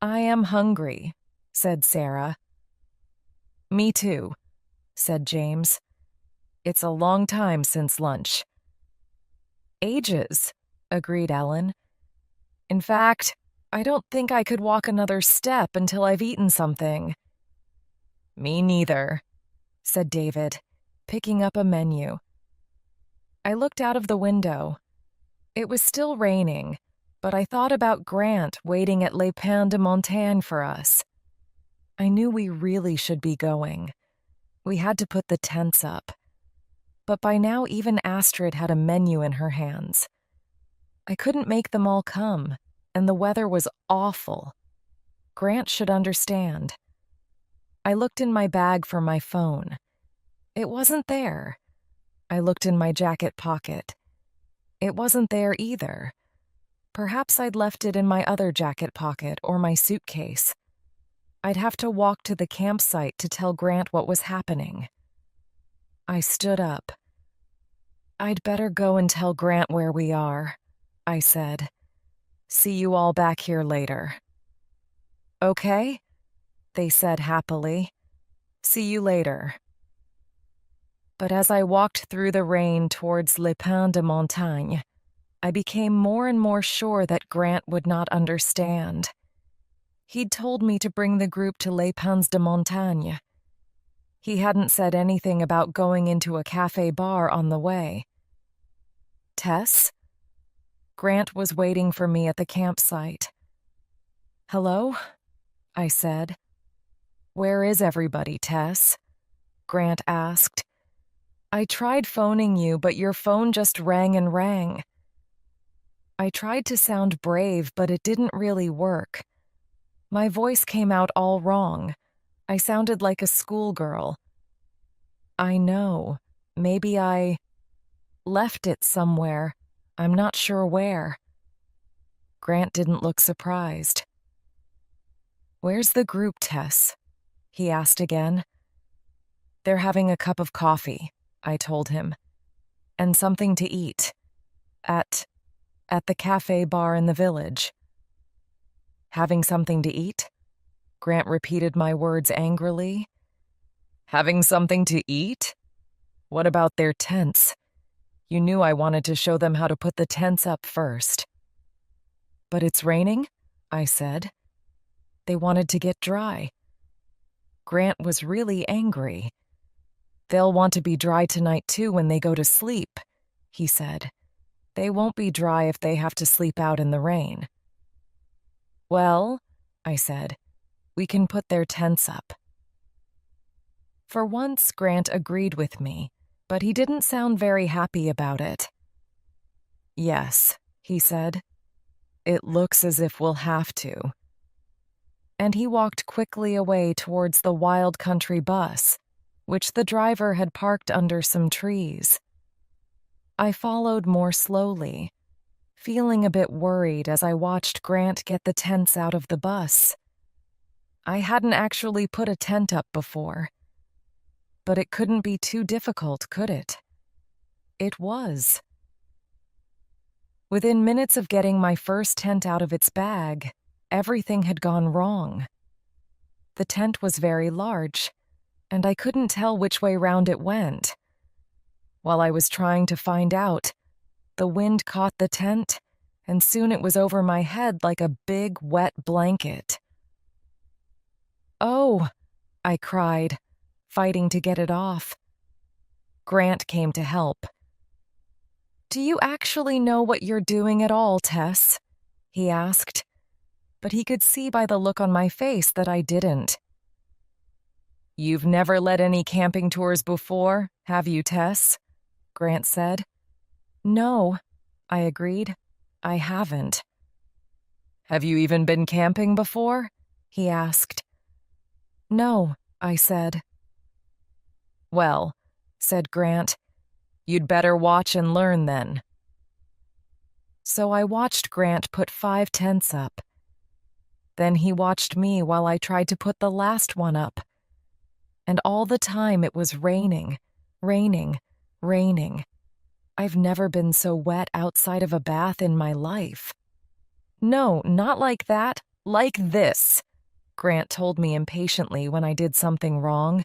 "I am hungry," said Sarah. "Me too," said James. "It's a long time since lunch." "Ages," agreed Ellen. "In fact, I don't think I could walk another step until I've eaten something." "Me neither," said David, picking up a menu. I looked out of the window. It was still raining, but I thought about Grant waiting at Les Pins de Montagne for us. I knew we really should be going. We had to put the tents up. But by now even Astrid had a menu in her hands. I couldn't make them all come, and the weather was awful. Grant should understand. I looked in my bag for my phone. It wasn't there. I looked in my jacket pocket. It wasn't there either. Perhaps I'd left it in my other jacket pocket or my suitcase. I'd have to walk to the campsite to tell Grant what was happening. I stood up. "I'd better go and tell Grant where we are," I said. "See you all back here later." "Okay," they said happily. "See you later." But as I walked through the rain towards Les Pins de Montagne, I became more and more sure that Grant would not understand. He'd told me to bring the group to Les Pins de Montagne. He hadn't said anything about going into a cafe bar on the way. "Tess?" Grant was waiting for me at the campsite. "Hello?" I said. "Where is everybody, Tess?" Grant asked. "I tried phoning you, but your phone just rang and rang." I tried to sound brave, but it didn't really work. My voice came out all wrong. I sounded like a schoolgirl. "I know. Maybe I left it somewhere," I'm not sure where. Grant didn't look surprised. Where's the group, Tess? He asked again. They're having a cup of coffee, I told him, and something to eat. At the cafe bar in the village. Having something to eat? Grant repeated my words angrily. Having something to eat? What about their tents? You knew I wanted to show them how to put the tents up first. But it's raining, I said. They wanted to get dry. Grant was really angry. They'll want to be dry tonight too when they go to sleep, he said. They won't be dry if they have to sleep out in the rain. Well, I said, we can put their tents up. For once, Grant agreed with me, but he didn't sound very happy about it. Yes, he said. It looks as if we'll have to. And he walked quickly away towards the wild country bus, which the driver had parked under some trees. I followed more slowly, feeling a bit worried as I watched Grant get the tents out of the bus. I hadn't actually put a tent up before, but it couldn't be too difficult, could it? It was. Within minutes of getting my first tent out of its bag, everything had gone wrong. The tent was very large, and I couldn't tell which way round it went. While I was trying to find out, the wind caught the tent, and soon it was over my head like a big, wet blanket. Oh, I cried, fighting to get it off. Grant came to help. Do you actually know what you're doing at all, Tess? He asked, but he could see by the look on my face that I didn't. You've never led any camping tours before, have you, Tess? Grant said. No, I agreed. I haven't. Have you even been camping before? He asked. No, I said. Well, said Grant, you'd better watch and learn then. So I watched Grant put 5 tents up. Then he watched me while I tried to put the last one up. And all the time it was raining, raining, raining. I've never been so wet outside of a bath in my life. No, not like that, like this, Grant told me impatiently when I did something wrong.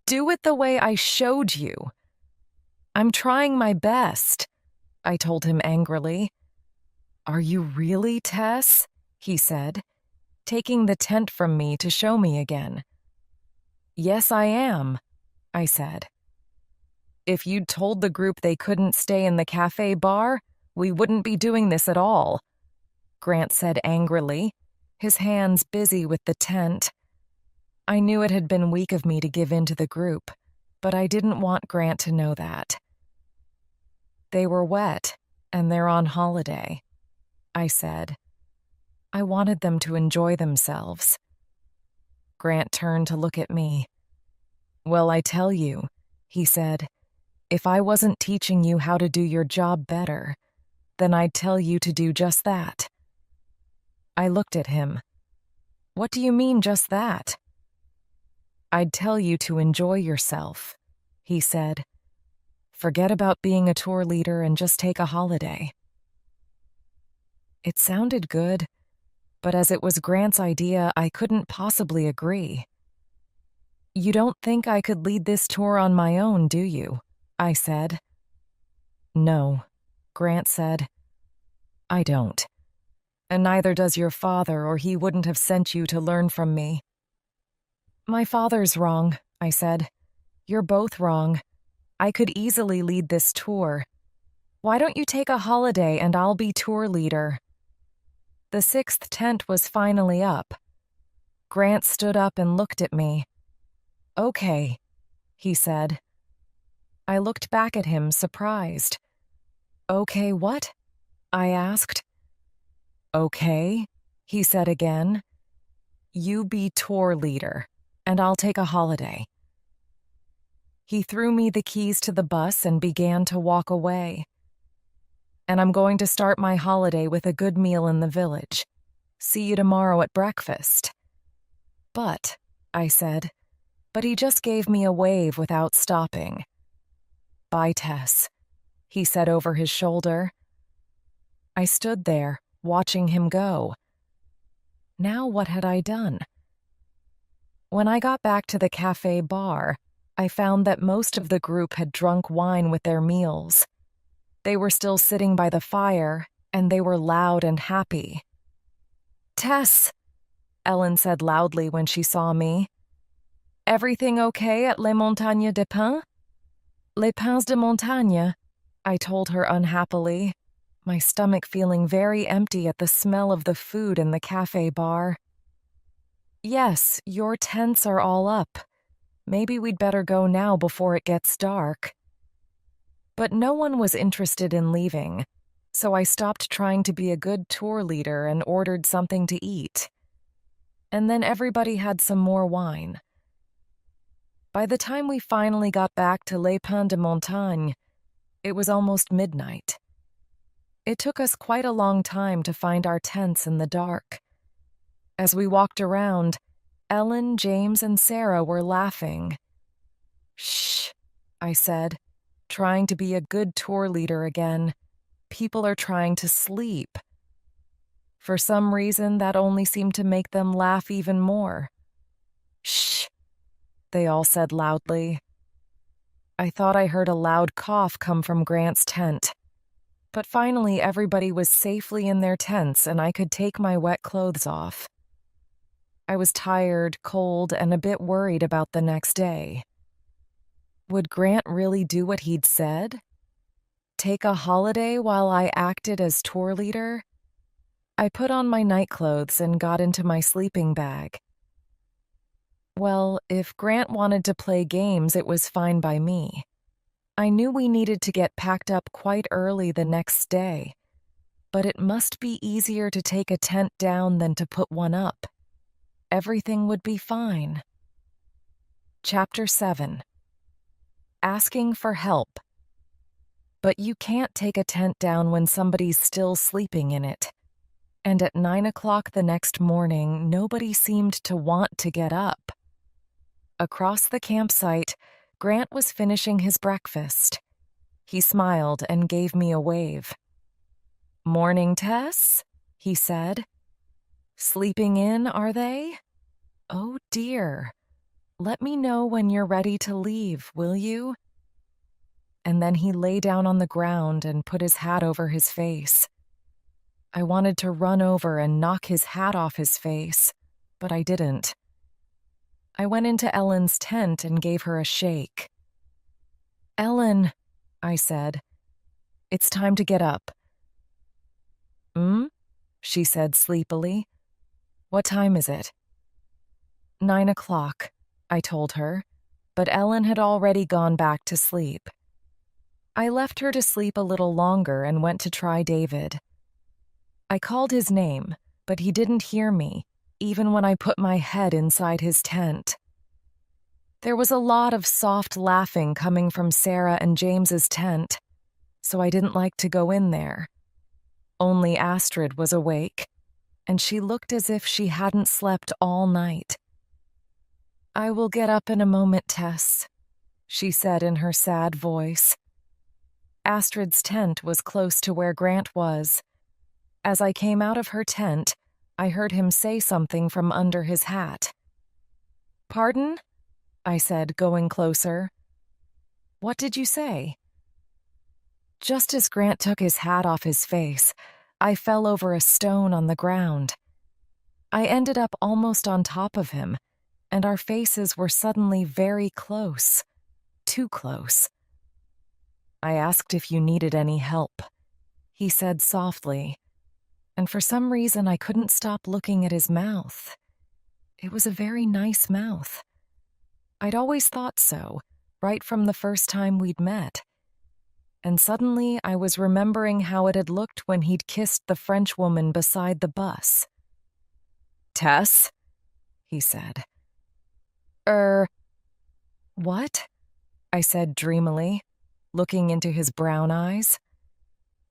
Do it the way I showed you. I'm trying my best, I told him angrily. Are you really, Tess? He said, taking the tent from me to show me again. Yes, I am, I said. If you'd told the group they couldn't stay in the cafe bar, we wouldn't be doing this at all, Grant said angrily, his hands busy with the tent. I knew it had been weak of me to give in to the group, but I didn't want Grant to know that. They were wet, and they're on holiday, I said. I wanted them to enjoy themselves. Grant turned to look at me. Well, I tell you, he said, if I wasn't teaching you how to do your job better, then I'd tell you to do just that. I looked at him. What do you mean just that? I'd tell you to enjoy yourself, he said. Forget about being a tour leader and just take a holiday. It sounded good, but as it was Grant's idea, I couldn't possibly agree. You don't think I could lead this tour on my own, do you? I said. No, Grant said. I don't. And neither does your father, or he wouldn't have sent you to learn from me. My father's wrong, I said. You're both wrong. I could easily lead this tour. Why don't you take a holiday and I'll be tour leader? The 6th tent was finally up. Grant stood up and looked at me. Okay, he said. I looked back at him, surprised. Okay, what? I asked. Okay, he said again. You be tour leader, and I'll take a holiday. He threw me the keys to the bus and began to walk away. And I'm going to start my holiday with a good meal in the village. See you tomorrow at breakfast. But, I said, but he just gave me a wave without stopping. Bye, Tess, he said over his shoulder. I stood there, watching him go. Now what had I done? When I got back to the cafe bar, I found that most of the group had drunk wine with their meals. They were still sitting by the fire, and they were loud and happy. Tess, Ellen said loudly when she saw me. Everything okay at Les Montagnes de Pins? Les Pins de Montagne, I told her unhappily, my stomach feeling very empty at the smell of the food in the cafe bar. Yes, your tents are all up. Maybe we'd better go now before it gets dark. But no one was interested in leaving, so I stopped trying to be a good tour leader and ordered something to eat. And then everybody had some more wine. By the time we finally got back to Les Pins de Montagne, it was almost midnight. It took us quite a long time to find our tents in the dark. As we walked around, Ellen, James, and Sarah were laughing. Shh, I said, trying to be a good tour leader again. People are trying to sleep. For some reason, that only seemed to make them laugh even more. Shh, they all said loudly. I thought I heard a loud cough come from Grant's tent. But finally, everybody was safely in their tents and I could take my wet clothes off. I was tired, cold, and a bit worried about the next day. Would Grant really do what he'd said? Take a holiday while I acted as tour leader? I put on my nightclothes and got into my sleeping bag. Well, if Grant wanted to play games, it was fine by me. I knew we needed to get packed up quite early the next day, but it must be easier to take a tent down than to put one up. Everything would be fine. Chapter 7. Asking for help. But you can't take a tent down when somebody's still sleeping in it. And at 9 o'clock the next morning, nobody seemed to want to get up. Across the campsite, Grant was finishing his breakfast. He smiled and gave me a wave. Morning, Tess, he said. Sleeping in, are they? Oh dear. Let me know when you're ready to leave, will you? And then he lay down on the ground and put his hat over his face. I wanted to run over and knock his hat off his face, but I didn't. I went into Ellen's tent and gave her a shake. Ellen, I said, it's time to get up. She said sleepily. What time is it? 9 o'clock, I told her, but Ellen had already gone back to sleep. I left her to sleep a little longer and went to try David. I called his name, but he didn't hear me, even when I put my head inside his tent. There was a lot of soft laughing coming from Sarah and James's tent, so I didn't like to go in there. Only Astrid was awake, and she looked as if she hadn't slept all night. I will get up in a moment, Tess, she said in her sad voice. Astrid's tent was close to where Grant was. As I came out of her tent, I heard him say something from under his hat. Pardon? I said, going closer. What did you say? Just as Grant took his hat off his face, I fell over a stone on the ground. I ended up almost on top of him, and our faces were suddenly very close, too close. I asked if you needed any help. He said softly, and for some reason I couldn't stop looking at his mouth. It was a very nice mouth. I'd always thought so, right from the first time we'd met. And suddenly I was remembering how it had looked when he'd kissed the French woman beside the bus. Tess, he said. What? I said dreamily, looking into his brown eyes.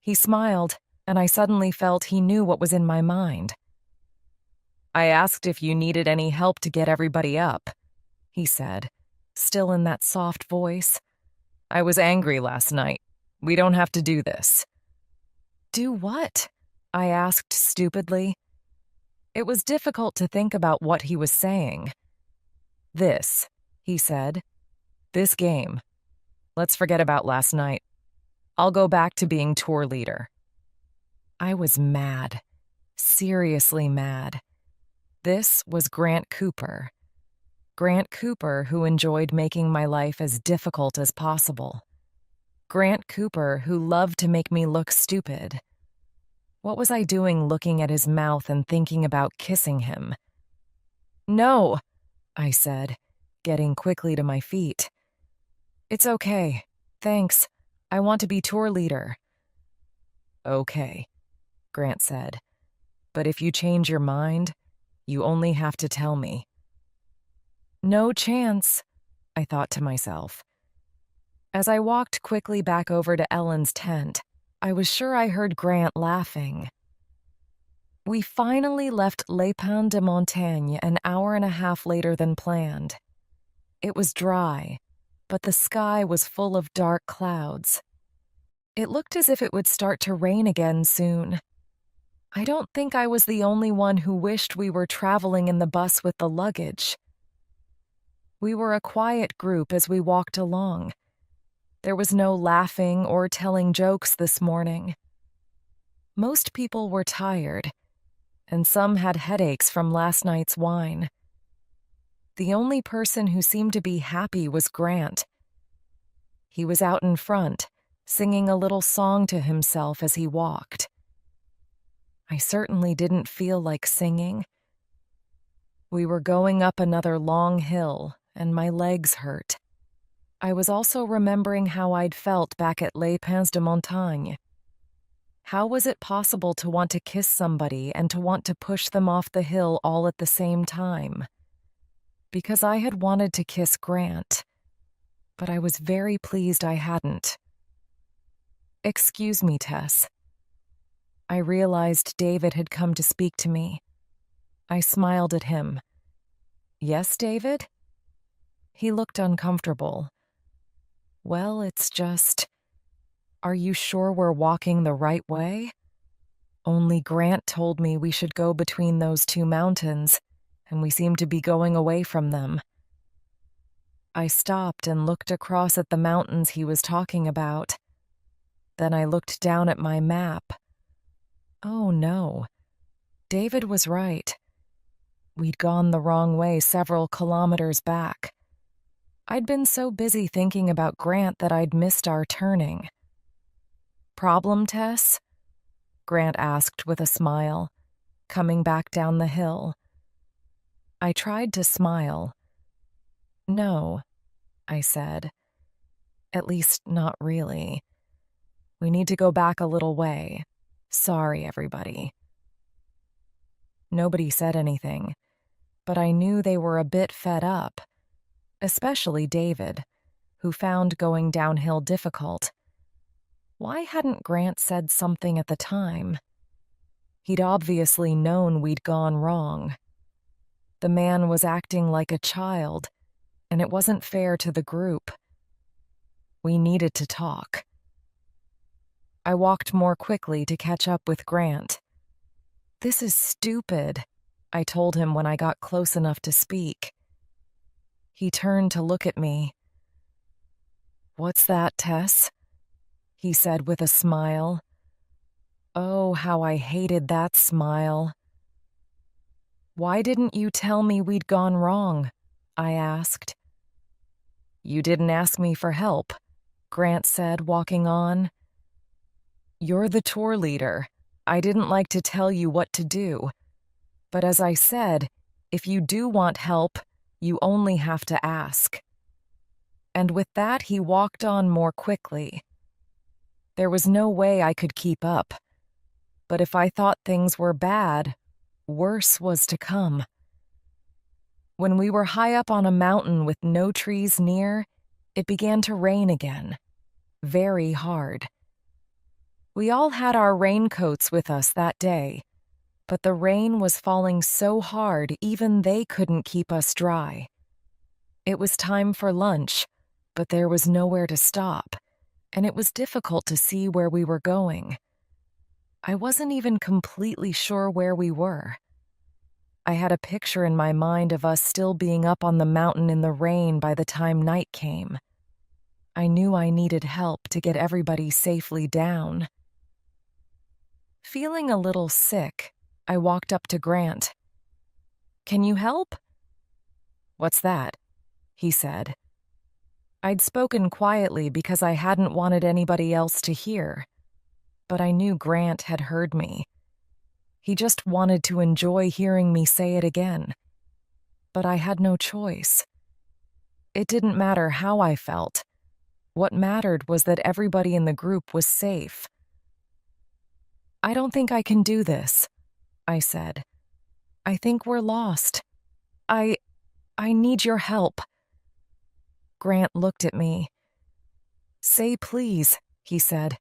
He smiled, and I suddenly felt he knew what was in my mind. "I asked if you needed any help to get everybody up," he said, still in that soft voice. "I was angry last night. We don't have to do this." "Do what?" I asked stupidly. It was difficult to think about what he was saying. "This," he said. "This game. Let's forget about last night. I'll go back to being tour leader." I was mad. Seriously mad. This was Grant Cooper. Grant Cooper, who enjoyed making my life as difficult as possible. Grant Cooper, who loved to make me look stupid. What was I doing looking at his mouth and thinking about kissing him? "No," I said, getting quickly to my feet. "It's okay. Thanks. I want to be tour leader." "Okay," Grant said. "But if you change your mind, you only have to tell me." No chance, I thought to myself. As I walked quickly back over to Ellen's tent, I was sure I heard Grant laughing. We finally left Les Pins de Montagne an hour and a half later than planned. It was dry, but the sky was full of dark clouds. It looked as if it would start to rain again soon. I don't think I was the only one who wished we were traveling in the bus with the luggage. We were a quiet group as we walked along. There was no laughing or telling jokes this morning. Most people were tired, and some had headaches from last night's wine. The only person who seemed to be happy was Grant. He was out in front, singing a little song to himself as he walked. I certainly didn't feel like singing. We were going up another long hill, and my legs hurt. I was also remembering how I'd felt back at Les Pins de Montagne. How was it possible to want to kiss somebody and to want to push them off the hill all at the same time? Because I had wanted to kiss Grant, but I was very pleased I hadn't. "Excuse me, Tess." I realized David had come to speak to me. I smiled at him. "Yes, David?" He looked uncomfortable. "Well, it's just... Are you sure we're walking the right way? Only Grant told me we should go between those two mountains, and we seem to be going away from them." I stopped and looked across at the mountains he was talking about. Then I looked down at my map. Oh no, David was right. We'd gone the wrong way several kilometers back. I'd been so busy thinking about Grant that I'd missed our turning. "Problem, Tess?" Grant asked with a smile, coming back down the hill. I tried to smile. "No," I said. "At least, not really. We need to go back a little way. Sorry, everybody." Nobody said anything, but I knew they were a bit fed up, especially David, who found going downhill difficult. Why hadn't Grant said something at the time? He'd obviously known we'd gone wrong. The man was acting like a child, and it wasn't fair to the group. We needed to talk. I walked more quickly to catch up with Grant. "This is stupid," I told him when I got close enough to speak. He turned to look at me. "What's that, Tess?" he said with a smile. Oh, how I hated that smile. "Why didn't you tell me we'd gone wrong?" I asked. "You didn't ask me for help," Grant said, walking on. "You're the tour leader. I didn't like to tell you what to do. But as I said, if you do want help, you only have to ask." And with that, he walked on more quickly. There was no way I could keep up. But if I thought things were bad, worse was to come. When we were high up on a mountain with no trees near, it began to rain again. Very hard. We all had our raincoats with us that day, but the rain was falling so hard even they couldn't keep us dry. It was time for lunch, but there was nowhere to stop, and it was difficult to see where we were going. I wasn't even completely sure where we were. I had a picture in my mind of us still being up on the mountain in the rain by the time night came. I knew I needed help to get everybody safely down. Feeling a little sick, I walked up to Grant. "Can you help?" "What's that?" he said. I'd spoken quietly because I hadn't wanted anybody else to hear, but I knew Grant had heard me. He just wanted to enjoy hearing me say it again. But I had no choice. It didn't matter how I felt. What mattered was that everybody in the group was safe. "I don't think I can do this," I said. "I think we're lost. I need your help." Grant looked at me. "Say please," he said.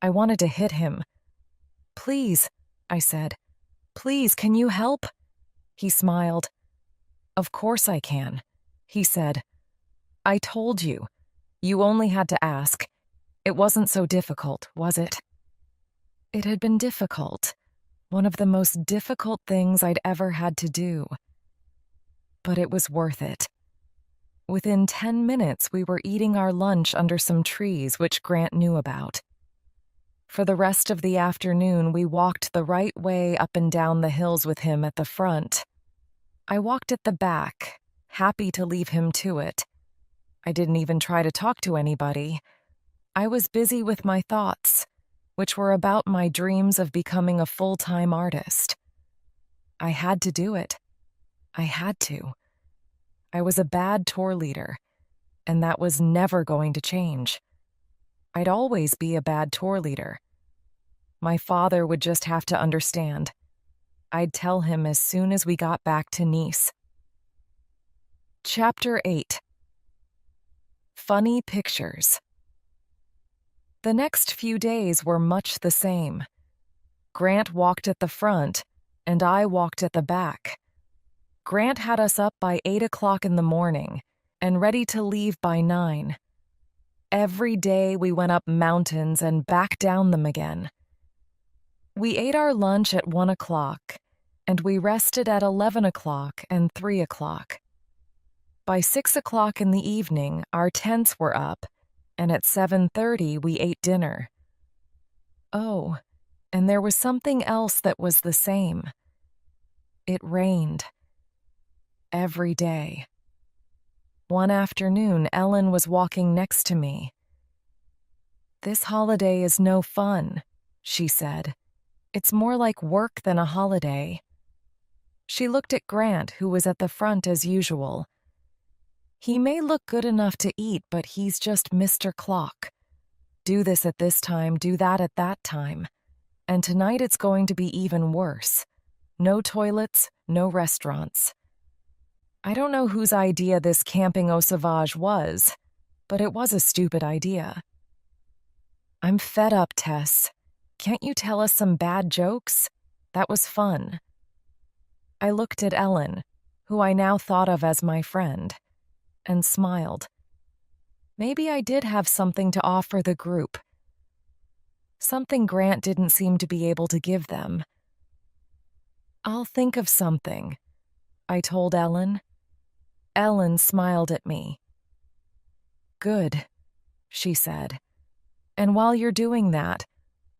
I wanted to hit him. "Please," I said. "Please, can you help?" He smiled. "Of course I can," he said. "I told you. You only had to ask. It wasn't so difficult, was it?" It had been difficult. One of the most difficult things I'd ever had to do. But it was worth it. Within 10 minutes, we were eating our lunch under some trees which Grant knew about. For the rest of the afternoon, we walked the right way up and down the hills with him at the front. I walked at the back, happy to leave him to it. I didn't even try to talk to anybody. I was busy with my thoughts, which were about my dreams of becoming a full-time artist. I had to do it. I had to. I was a bad tour leader, and that was never going to change. I'd always be a bad tour leader. My father would just have to understand. I'd tell him as soon as we got back to Nice. Chapter 8. Funny Pictures. The next few days were much the same. Grant walked at the front, and I walked at the back. Grant had us up by 8 o'clock in the morning and ready to leave by 9. Every day we went up mountains and back down them again. We ate our lunch at 1 o'clock, and we rested at 11 o'clock and 3 o'clock. By 6 o'clock in the evening, our tents were up, and at 7:30 we ate dinner. Oh, and there was something else that was the same. It rained. Every day. One afternoon, Ellen was walking next to me. "This holiday is no fun," she said. "It's more like work than a holiday." She looked at Grant, who was at the front as usual. "He may look good enough to eat, but he's just Mr. Clock. Do this at this time, do that at that time. And tonight it's going to be even worse. No toilets, no restaurants." I don't know whose idea this camping au sauvage was, but it was a stupid idea. "I'm fed up, Tess. Can't you tell us some bad jokes? That was fun." I looked at Ellen, who I now thought of as my friend, and smiled. Maybe I did have something to offer the group. Something Grant didn't seem to be able to give them. "I'll think of something," I told Ellen. Ellen smiled at me. "Good," she said. "And while you're doing that,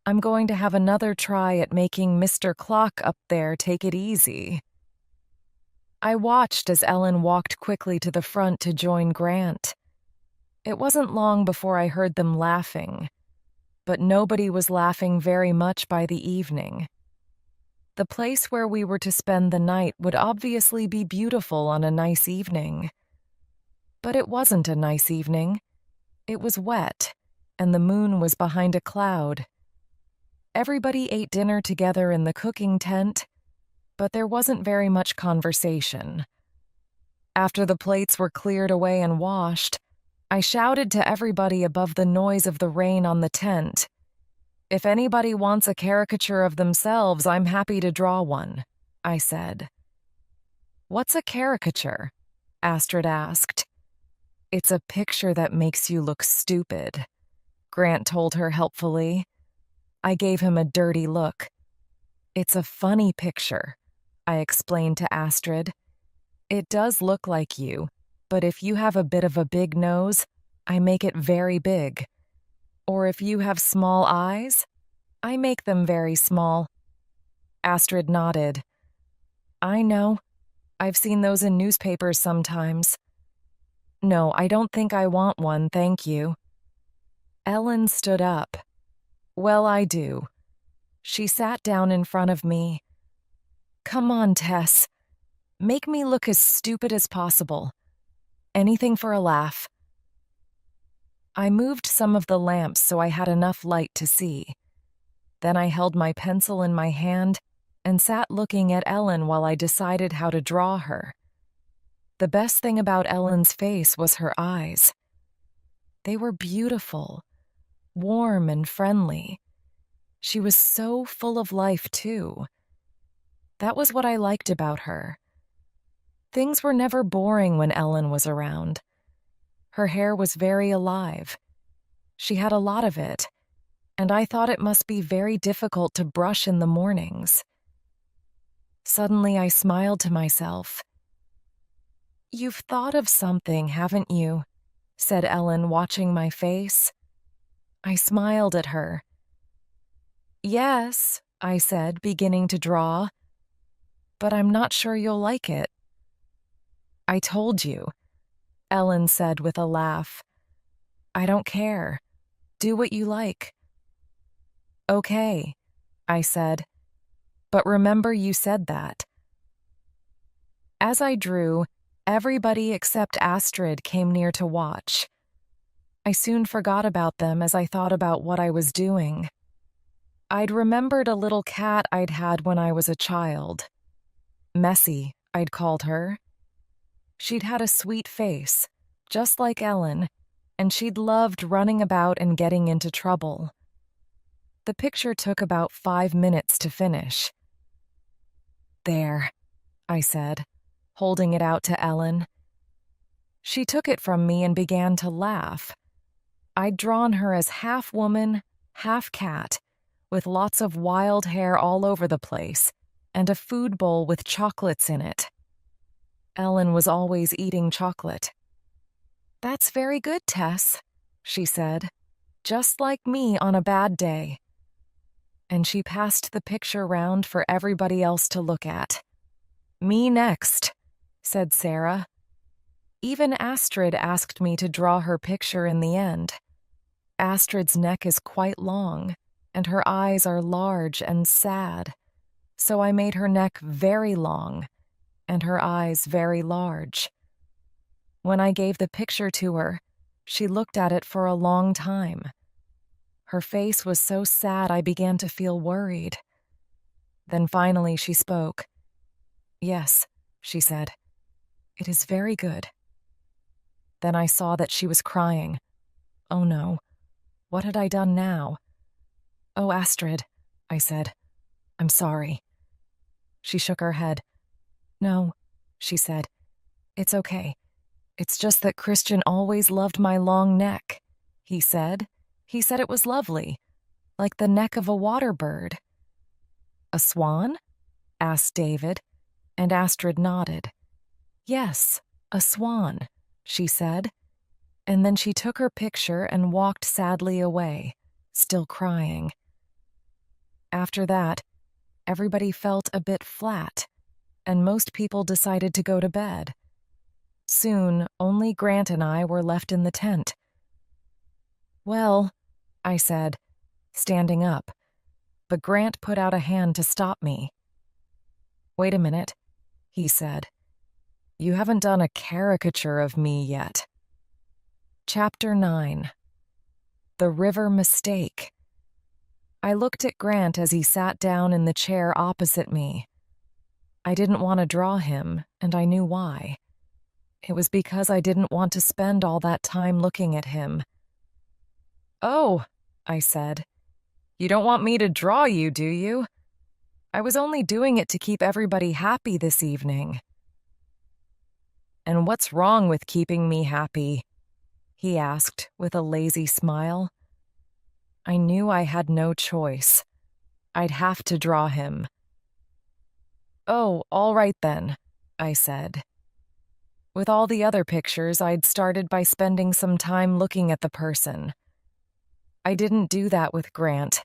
I'm going to have another try at making Mr. Clock up there take it easy." I watched as Ellen walked quickly to the front to join Grant. It wasn't long before I heard them laughing, but nobody was laughing very much by the evening. The place where we were to spend the night would obviously be beautiful on a nice evening. But it wasn't a nice evening. It was wet, and the moon was behind a cloud. Everybody ate dinner together in the cooking tent, but there wasn't very much conversation. After the plates were cleared away and washed, I shouted to everybody above the noise of the rain on the tent, If anybody wants a caricature of themselves, I'm happy to draw one, I said. What's a caricature? Astrid asked. It's a picture that makes you look stupid, Grant told her helpfully. I gave him a dirty look. It's a funny picture, I explained to Astrid. It does look like you, but if you have a bit of a big nose, I make it very big. Or if you have small eyes, I make them very small. Astrid nodded. I know. I've seen those in newspapers sometimes. No, I don't think I want one, thank you. Ellen stood up. Well, I do. She sat down in front of me. Come on, Tess. Make me look as stupid as possible. Anything for a laugh. I moved some of the lamps so I had enough light to see. Then I held my pencil in my hand and sat looking at Ellen while I decided how to draw her. The best thing about Ellen's face was her eyes. They were beautiful, warm and friendly. She was so full of life, too. That was what I liked about her. Things were never boring when Ellen was around. Her hair was very alive. She had a lot of it, and I thought it must be very difficult to brush in the mornings. Suddenly I smiled to myself. You've thought of something, haven't you? Said Ellen, watching my face. I smiled at her. Yes, I said, beginning to draw. But I'm not sure you'll like it. I told you, Ellen said with a laugh. I don't care. Do what you like. Okay, I said. But remember you said that. As I drew, everybody except Astrid came near to watch. I soon forgot about them as I thought about what I was doing. I'd remembered a little cat I'd had when I was a child. Messy, I'd called her. She'd had a sweet face, just like Ellen, and she'd loved running about and getting into trouble. The picture took about 5 minutes to finish. There, I said, holding it out to Ellen. She took it from me and began to laugh. I'd drawn her as half woman, half cat, with lots of wild hair all over the place, and a food bowl with chocolates in it. Ellen was always eating chocolate. That's very good, Tess, she said, just like me on a bad day. And she passed the picture round for everybody else to look at. Me next, said Sarah. Even Astrid asked me to draw her picture in the end. Astrid's neck is quite long, and her eyes are large and sad, so I made her neck very long, and her eyes very large. When I gave the picture to her, she looked at it for a long time. Her face was so sad I began to feel worried. Then finally she spoke. Yes, she said. It is very good. Then I saw that she was crying. Oh no, what had I done now? Oh, Astrid, I said. I'm sorry. She shook her head. No, she said. It's okay. It's just that Christian always loved my long neck, he said. He said it was lovely, like the neck of a water bird. A swan? Asked David, and Astrid nodded. Yes, a swan, she said, and then she took her picture and walked sadly away, still crying. After that, everybody felt a bit flat, and most people decided to go to bed. Soon, only Grant and I were left in the tent. Well, I said, standing up, but Grant put out a hand to stop me. Wait a minute, he said. You haven't done a caricature of me yet. Chapter 9. The River Mistake. I looked at Grant as he sat down in the chair opposite me. I didn't want to draw him, and I knew why. It was because I didn't want to spend all that time looking at him. Oh, I said. You don't want me to draw you, do you? I was only doing it to keep everybody happy this evening. And what's wrong with keeping me happy? He asked with a lazy smile. I knew I had no choice. I'd have to draw him. Oh, all right then, I said. With all the other pictures, I'd started by spending some time looking at the person. I didn't do that with Grant.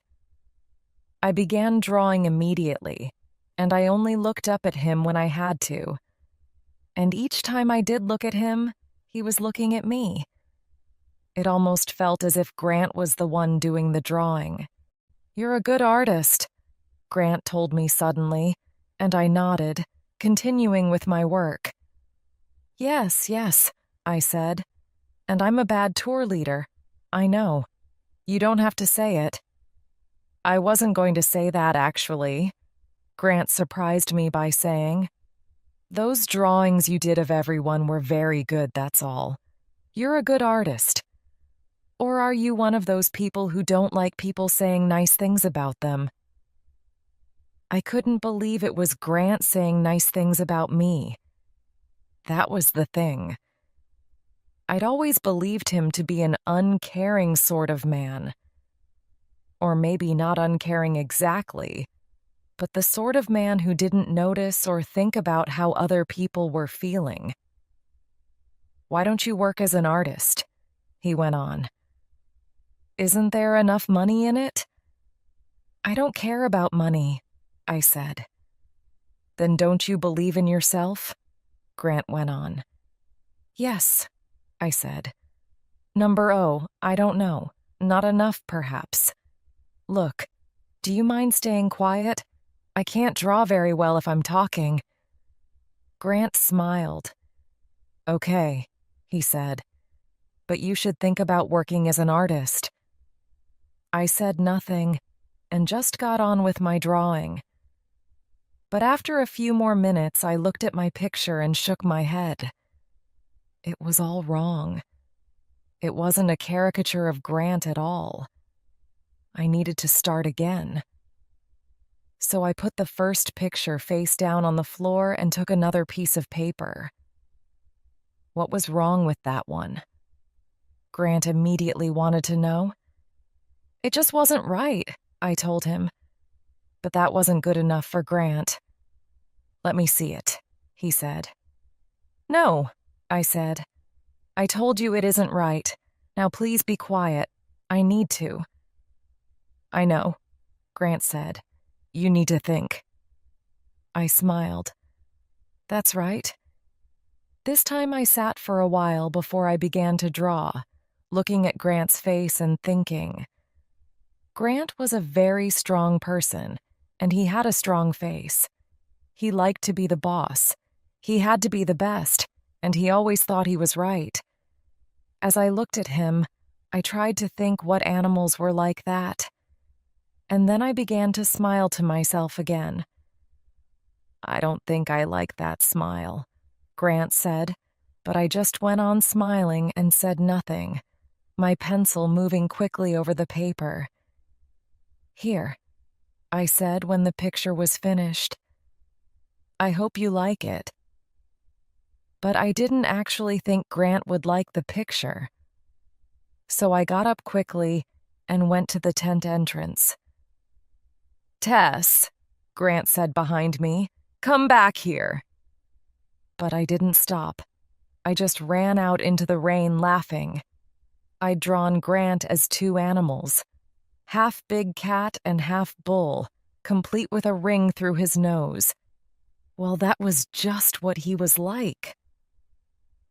I began drawing immediately, and I only looked up at him when I had to. And each time I did look at him, he was looking at me. It almost felt as if Grant was the one doing the drawing. You're a good artist, Grant told me suddenly, and I nodded, continuing with my work. Yes, I said. And I'm a bad tour leader. I know. You don't have to say it. I wasn't going to say that, actually. Grant surprised me by saying, those drawings you did of everyone were very good, that's all. You're a good artist. Or are you one of those people who don't like people saying nice things about them? I couldn't believe it was Grant saying nice things about me. That was the thing. I'd always believed him to be an uncaring sort of man. Or maybe not uncaring exactly, but the sort of man who didn't notice or think about how other people were feeling. Why don't you work as an artist? He went on. Isn't there enough money in it? I don't care about money, I said. Then don't you believe in yourself? Grant went on. Yes, I said. Number O, I don't know. Not enough, perhaps. Look, do you mind staying quiet? I can't draw very well if I'm talking. Grant smiled. Okay, he said. But you should think about working as an artist. I said nothing and just got on with my drawing. But after a few more minutes, I looked at my picture and shook my head. It was all wrong. It wasn't a caricature of Grant at all. I needed to start again. So I put the first picture face down on the floor and took another piece of paper. What was wrong with that one? Grant immediately wanted to know. It just wasn't right, I told him. But that wasn't good enough for Grant. Let me see it, he said. No, I said. I told you it isn't right. Now please be quiet. I need to. I know, Grant said. You need to think. I smiled. That's right. This time I sat for a while before I began to draw, looking at Grant's face and thinking. Grant was a very strong person, and he had a strong face. He liked to be the boss. He had to be the best, and he always thought he was right. As I looked at him, I tried to think what animals were like that. And then I began to smile to myself again. I don't think I like that smile, Grant said, but I just went on smiling and said nothing, my pencil moving quickly over the paper. Here, I said when the picture was finished. I hope you like it. But I didn't actually think Grant would like the picture. So I got up quickly and went to the tent entrance. Tess, Grant said behind me, come back here. But I didn't stop. I just ran out into the rain laughing. I'd drawn Grant as two animals, half big cat and half bull, complete with a ring through his nose. Well, that was just what he was like.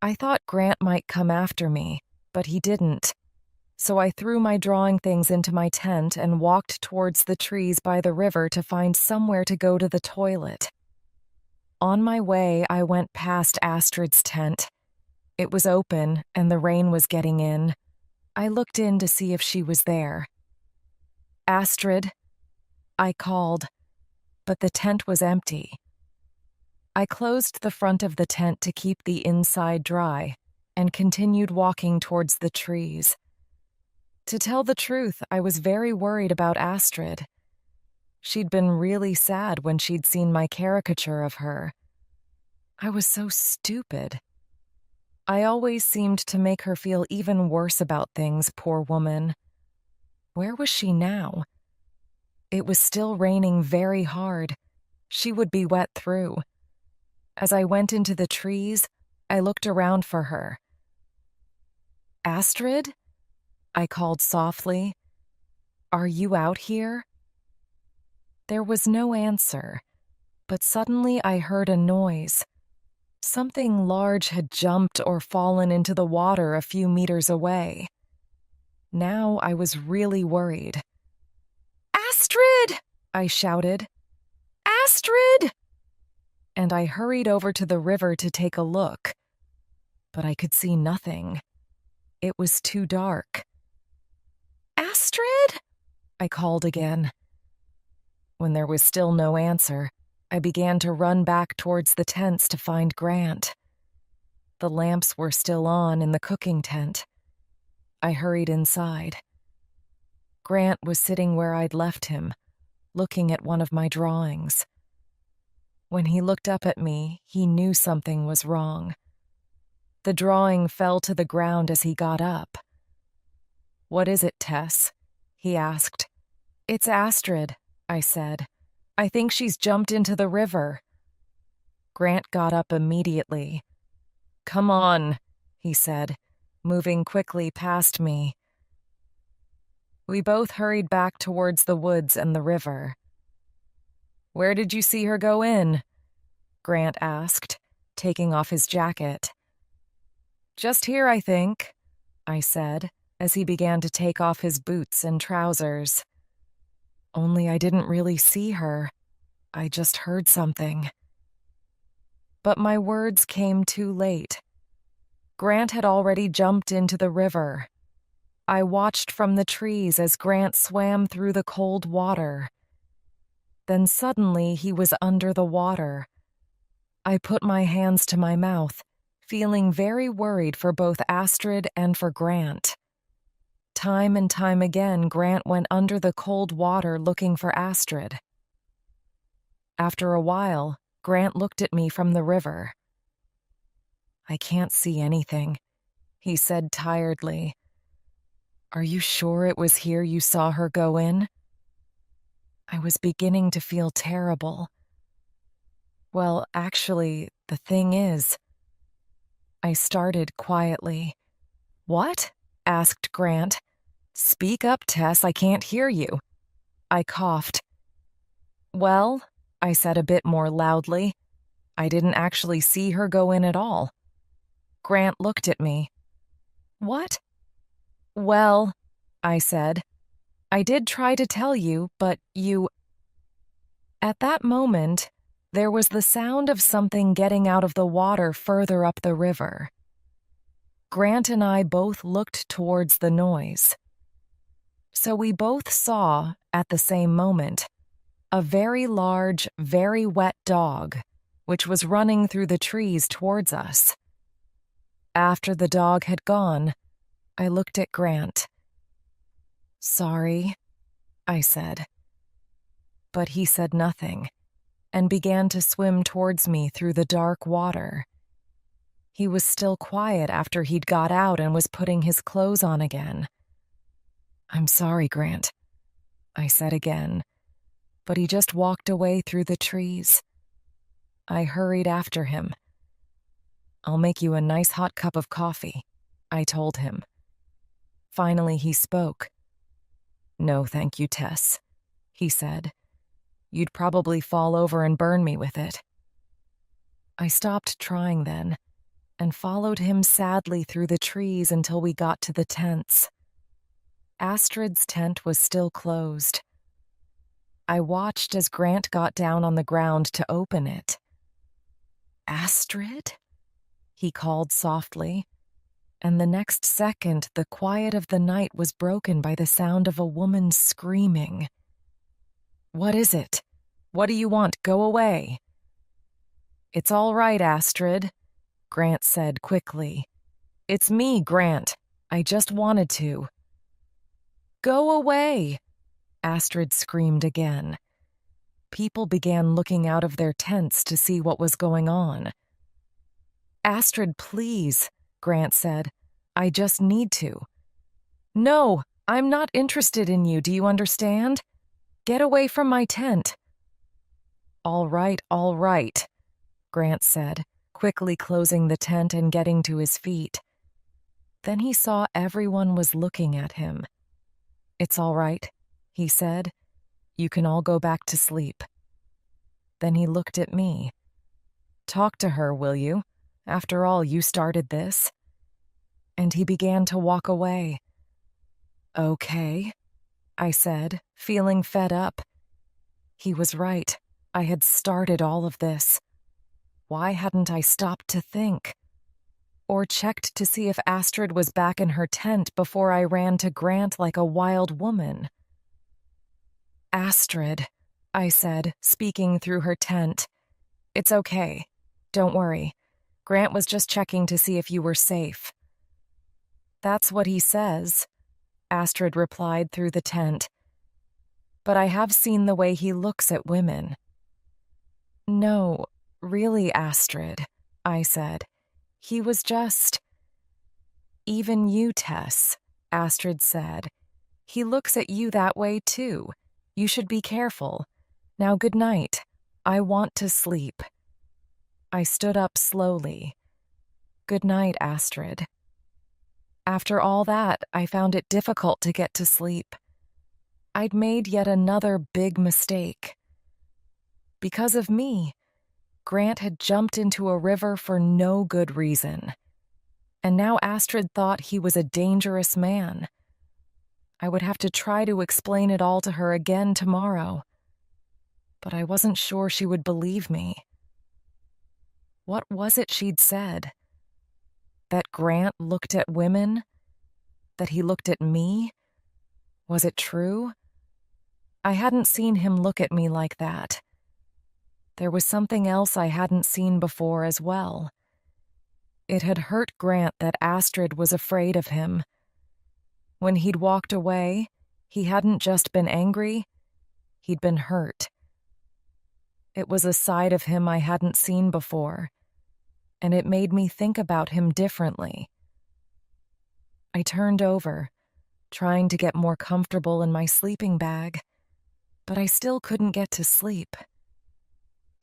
I thought Grant might come after me, but he didn't. So I threw my drawing things into my tent and walked towards the trees by the river to find somewhere to go to the toilet. On my way, I went past Astrid's tent. It was open, and the rain was getting in. I looked in to see if she was there. Astrid, I called, but the tent was empty. I closed the front of the tent to keep the inside dry and continued walking towards the trees. To tell the truth, I was very worried about Astrid. She'd been really sad when she'd seen my caricature of her. I was so stupid. I always seemed to make her feel even worse about things, poor woman. Where was she now? It was still raining very hard. She would be wet through. As I went into the trees, I looked around for her. Astrid? I called softly. Are you out here? There was no answer, but suddenly I heard a noise. Something large had jumped or fallen into the water a few meters away. Now I was really worried. Astrid! I shouted. Astrid! And I hurried over to the river to take a look. But I could see nothing. It was too dark. Astrid? I called again. When there was still no answer, I began to run back towards the tents to find Grant. The lamps were still on in the cooking tent. I hurried inside. Grant was sitting where I'd left him, looking at one of my drawings. When he looked up at me, he knew something was wrong. The drawing fell to the ground as he got up. What is it, Tess? He asked. It's Astrid, I said. I think she's jumped into the river. Grant got up immediately. Come on, he said, moving quickly past me. We both hurried back towards the woods and the river. Where did you see her go in? Grant asked, taking off his jacket. Just here, I think, I said, as he began to take off his boots and trousers. Only I didn't really see her. I just heard something. But my words came too late. Grant had already jumped into the river. I watched from the trees as Grant swam through the cold water. Then suddenly he was under the water. I put my hands to my mouth, feeling very worried for both Astrid and for Grant. Time and time again, Grant went under the cold water looking for Astrid. After a while, Grant looked at me from the river. I can't see anything, he said tiredly. Are you sure it was here you saw her go in? I was beginning to feel terrible. Well, actually, the thing is... I started quietly. What? Asked Grant. Speak up, Tess, I can't hear you. I coughed. Well, I said a bit more loudly, I didn't actually see her go in at all. Grant looked at me. What? Well, I said, I did try to tell you, but you... At that moment, there was the sound of something getting out of the water further up the river. Grant and I both looked towards the noise. So we both saw, at the same moment, a very large, very wet dog, which was running through the trees towards us. After the dog had gone, I looked at Grant. Sorry, I said. But he said nothing, and began to swim towards me through the dark water. He was still quiet after he'd got out and was putting his clothes on again. I'm sorry, Grant, I said again, but he just walked away through the trees. I hurried after him. I'll make you a nice hot cup of coffee, I told him. Finally, he spoke. No, thank you, Tess, he said. You'd probably fall over and burn me with it. I stopped trying then, and followed him sadly through the trees until we got to the tents. Astrid's tent was still closed. I watched as Grant got down on the ground to open it. Astrid? He called softly, and the next second the quiet of the night was broken by the sound of a woman screaming. What is it? What do you want? Go away. It's all right, Astrid, Grant said quickly. It's me, Grant. I just wanted to. Go away! Astrid screamed again. People began looking out of their tents to see what was going on. Astrid, please, Grant said. I just need to. No, I'm not interested in you, do you understand? Get away from my tent. All right, Grant said, quickly closing the tent and getting to his feet. Then he saw everyone was looking at him. It's all right, he said. You can all go back to sleep. Then he looked at me. Talk to her, will you? After all, you started this. And he began to walk away. Okay, I said, feeling fed up. He was right. I had started all of this. Why hadn't I stopped to think? Or checked to see if Astrid was back in her tent before I ran to Grant like a wild woman? Astrid, I said, speaking through her tent. It's okay. Don't worry. Grant was just checking to see if you were safe. That's what he says, Astrid replied through the tent. But I have seen the way he looks at women. No, really, Astrid, I said. He was just... Even you, Tess, Astrid said. He looks at you that way, too. You should be careful. Now, good night. I want to sleep. I stood up slowly. Good night, Astrid. After all that, I found it difficult to get to sleep. I'd made yet another big mistake. Because of me, Grant had jumped into a river for no good reason. And now Astrid thought he was a dangerous man. I would have to try to explain it all to her again tomorrow. But I wasn't sure she would believe me. What was it she'd said? That Grant looked at women? That he looked at me? Was it true? I hadn't seen him look at me like that. There was something else I hadn't seen before as well. It had hurt Grant that Astrid was afraid of him. When he'd walked away, he hadn't just been angry, he'd been hurt. It was a side of him I hadn't seen before, and it made me think about him differently. I turned over, trying to get more comfortable in my sleeping bag, but I still couldn't get to sleep.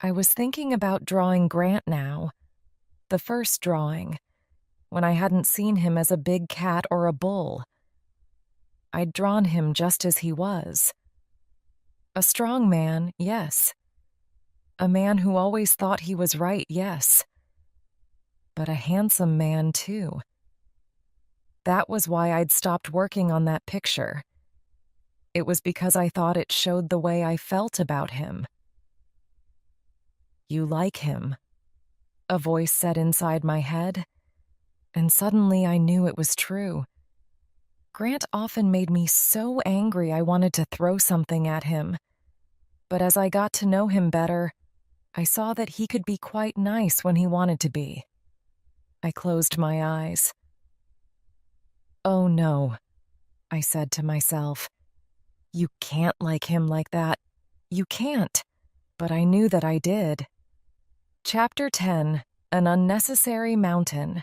I was thinking about drawing Grant now, the first drawing, when I hadn't seen him as a big cat or a bull. I'd drawn him just as he was. A strong man, yes. A man who always thought he was right, yes. But a handsome man, too. That was why I'd stopped working on that picture. It was because I thought it showed the way I felt about him. You like him, a voice said inside my head, and suddenly I knew it was true. Grant often made me so angry I wanted to throw something at him. But as I got to know him better, I saw that he could be quite nice when he wanted to be. I closed my eyes. Oh no, I said to myself. You can't like him like that. You can't. But I knew that I did. Chapter 10, An Unnecessary Mountain.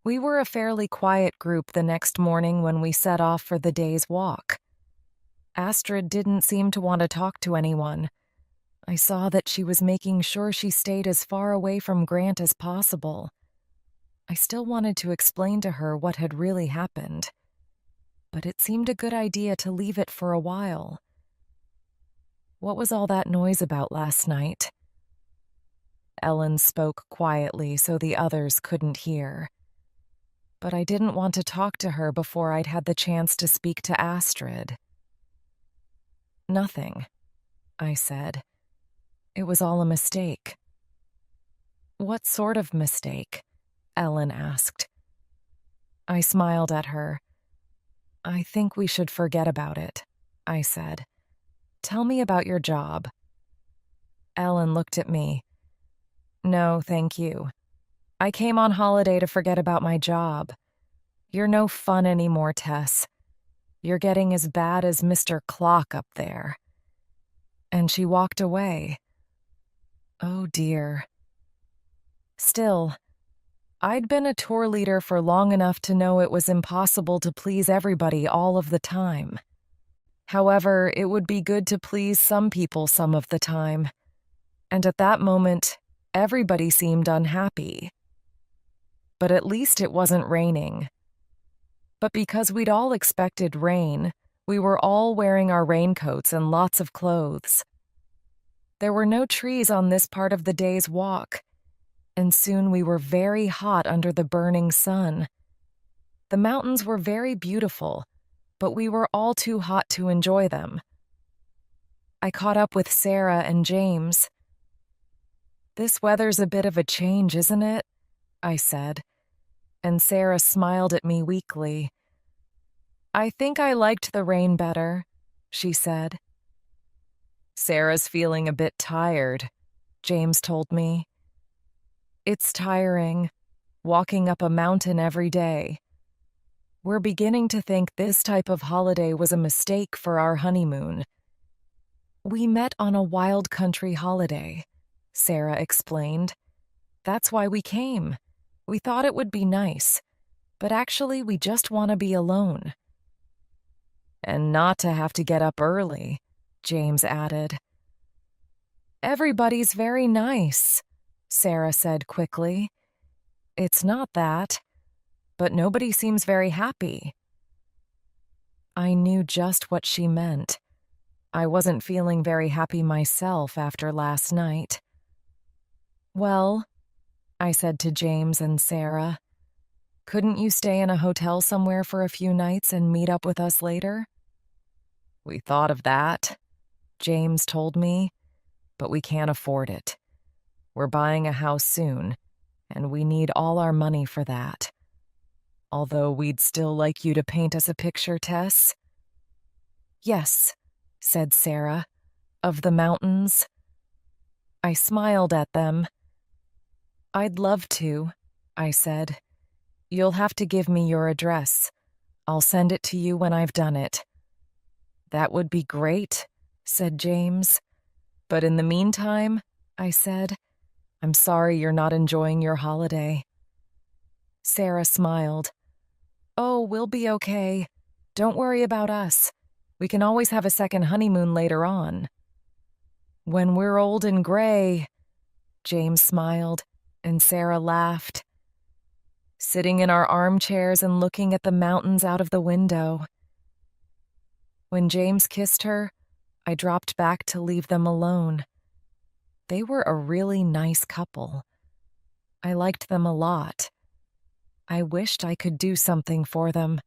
We were a fairly quiet group the next morning when we set off for the day's walk. Astrid didn't seem to want to talk to anyone. I saw that she was making sure she stayed as far away from Grant as possible. I still wanted to explain to her what had really happened, but it seemed a good idea to leave it for a while. What was all that noise about last night? Ellen spoke quietly so the others couldn't hear. But I didn't want to talk to her before I'd had the chance to speak to Astrid. Nothing, I said. It was all a mistake. What sort of mistake? Ellen asked. I smiled at her. I think we should forget about it, I said. Tell me about your job. Ellen looked at me. No, thank you. I came on holiday to forget about my job. You're no fun anymore, Tess. You're getting as bad as Mr. Clock up there." And she walked away. Oh dear. Still, I'd been a tour leader for long enough to know it was impossible to please everybody all of the time. However, it would be good to please some people some of the time. And at that moment, everybody seemed unhappy. But at least it wasn't raining. But because we'd all expected rain, we were all wearing our raincoats and lots of clothes. There were no trees on this part of the day's walk, and soon we were very hot under the burning sun. The mountains were very beautiful, but we were all too hot to enjoy them. I caught up with Sarah and James. "This weather's a bit of a change, isn't it?" I said, and Sarah smiled at me weakly. "I think I liked the rain better," she said. "Sarah's feeling a bit tired," James told me. "It's tiring, walking up a mountain every day. We're beginning to think this type of holiday was a mistake for our honeymoon." "We met on a wild country holiday," Sarah explained. "That's why we came. We thought it would be nice, but actually we just want to be alone." "And not to have to get up early," James added. "Everybody's very nice," Sarah said quickly. "It's not that, but nobody seems very happy." I knew just what she meant. I wasn't feeling very happy myself after last night. "Well," I said to James and Sarah, "couldn't you stay in a hotel somewhere for a few nights and meet up with us later?" "We thought of that," James told me, "but we can't afford it. We're buying a house soon, and we need all our money for that. Although we'd still like you to paint us a picture, Tess." "Yes," said Sarah, "of the mountains." I smiled at them. "I'd love to," I said. "You'll have to give me your address. I'll send it to you when I've done it." "That would be great," said James. "But in the meantime," I said, "I'm sorry you're not enjoying your holiday." Sarah smiled. "Oh, we'll be okay. Don't worry about us. We can always have a second honeymoon later on." "When we're old and gray," James smiled, and Sarah laughed. "Sitting in our armchairs and looking at the mountains out of the window." When James kissed her, I dropped back to leave them alone. They were a really nice couple. I liked them a lot. I wished I could do something for them.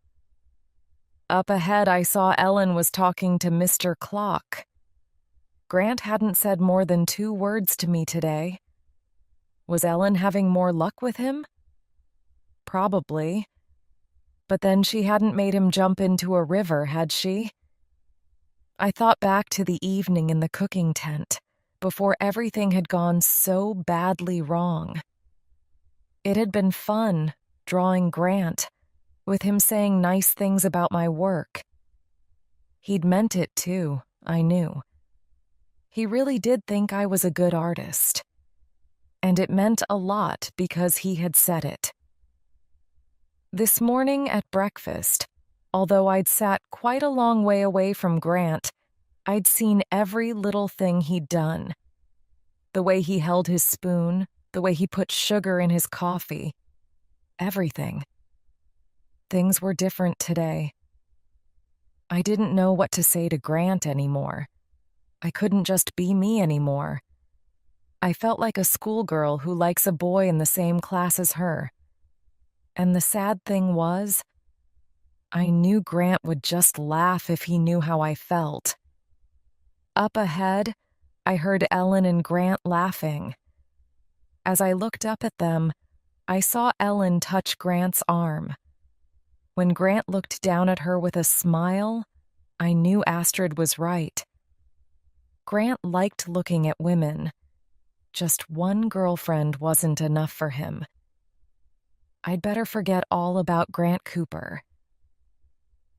Up ahead, I saw Ellen was talking to Mr. Clock. Grant hadn't said more than 2 words to me today. Was Ellen having more luck with him? Probably. But then she hadn't made him jump into a river, had she? I thought back to the evening in the cooking tent, before everything had gone so badly wrong. It had been fun, drawing Grant, with him saying nice things about my work. He'd meant it too, I knew. He really did think I was a good artist. And it meant a lot because he had said it. This morning at breakfast, although I'd sat quite a long way away from Grant, I'd seen every little thing he'd done. The way he held his spoon, the way he put sugar in his coffee. Everything. Things were different today. I didn't know what to say to Grant anymore. I couldn't just be me anymore. I felt like a schoolgirl who likes a boy in the same class as her. And the sad thing was, I knew Grant would just laugh if he knew how I felt. Up ahead, I heard Ellen and Grant laughing. As I looked up at them, I saw Ellen touch Grant's arm. When Grant looked down at her with a smile, I knew Astrid was right. Grant liked looking at women. Just one girlfriend wasn't enough for him. I'd better forget all about Grant Cooper.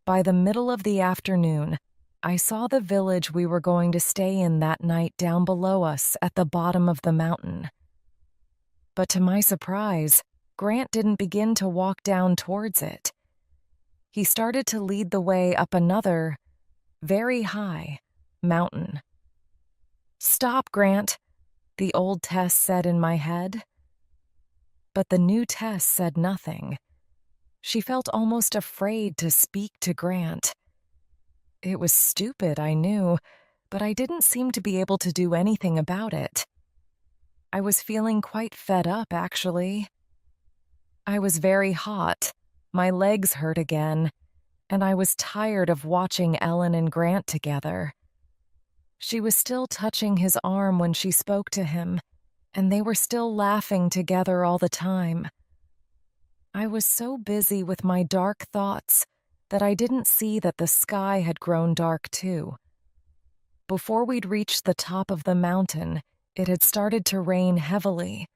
By the middle of the afternoon, I saw the village we were going to stay in that night down below us at the bottom of the mountain. But to my surprise, Grant didn't begin to walk down towards it. He started to lead the way up another, very high, mountain. "Stop, Grant," the old Tess said in my head. But the new Tess said nothing. She felt almost afraid to speak to Grant. It was stupid, I knew, but I didn't seem to be able to do anything about it. I was feeling quite fed up, actually. I was very hot, my legs hurt again, and I was tired of watching Ellen and Grant together. She was still touching his arm when she spoke to him, and they were still laughing together all the time. I was so busy with my dark thoughts that I didn't see that the sky had grown dark too. Before we'd reached the top of the mountain, it had started to rain heavily.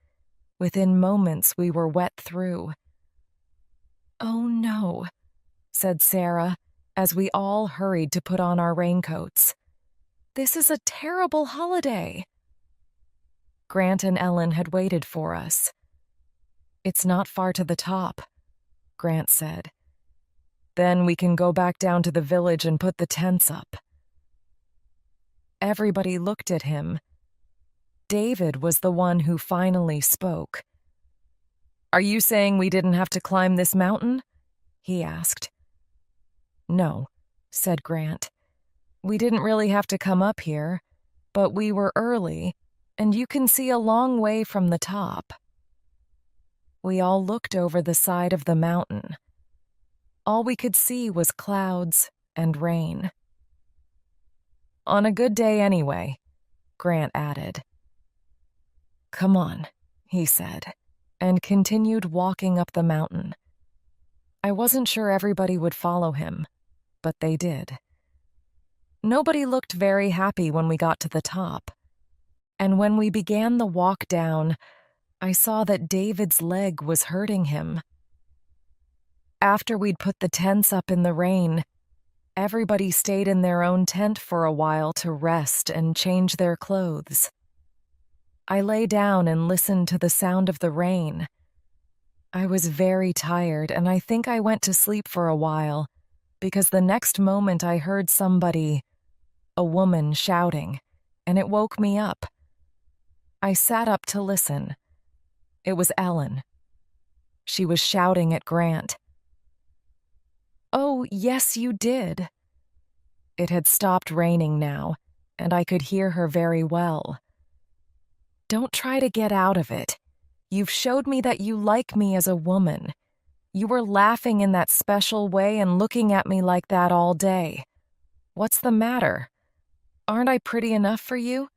Within moments, we were wet through. "Oh no," said Sarah, as we all hurried to put on our raincoats. "This is a terrible holiday." Grant and Ellen had waited for us. "It's not far to the top," Grant said. "Then we can go back down to the village and put the tents up." Everybody looked at him. David was the one who finally spoke. "Are you saying we didn't have to climb this mountain?" he asked. "No," said Grant. "We didn't really have to come up here, but we were early, and you can see a long way from the top." We all looked over the side of the mountain. All we could see was clouds and rain. "On a good day anyway," Grant added. "Come on," he said, and continued walking up the mountain. I wasn't sure everybody would follow him, but they did. Nobody looked very happy when we got to the top, and when we began the walk down, I saw that David's leg was hurting him. After we'd put the tents up in the rain, everybody stayed in their own tent for a while to rest and change their clothes. I lay down and listened to the sound of the rain. I was very tired, and I think I went to sleep for a while, because the next moment I heard somebody, a woman, shouting, and it woke me up. I sat up to listen. It was Ellen. She was shouting at Grant. "Oh, yes, you did." It had stopped raining now, and I could hear her very well. "Don't try to get out of it. You've showed me that you like me as a woman. You were laughing in that special way and looking at me like that all day. What's the matter? Aren't I pretty enough for you?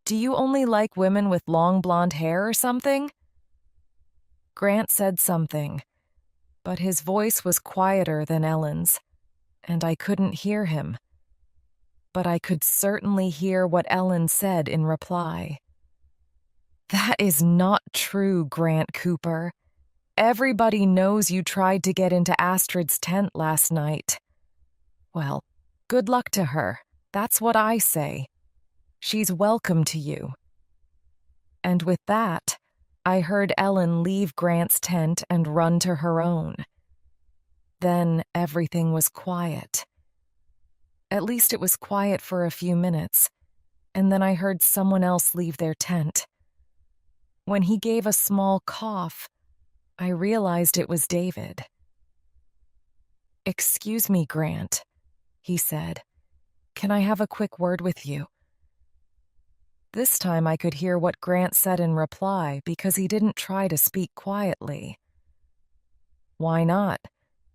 Do you only like women with long blonde hair or something?" Grant said something, but his voice was quieter than Ellen's, and I couldn't hear him. But I could certainly hear what Ellen said in reply. "That is not true, Grant Cooper. Everybody knows you tried to get into Astrid's tent last night. Well, good luck to her. That's what I say. She's welcome to you." And with that, I heard Ellen leave Grant's tent and run to her own. Then everything was quiet. At least it was quiet for a few minutes, and then I heard someone else leave their tent. When he gave a small cough, I realized it was David. "Excuse me, Grant," he said. "Can I have a quick word with you?" This time I could hear what Grant said in reply because he didn't try to speak quietly. "Why not?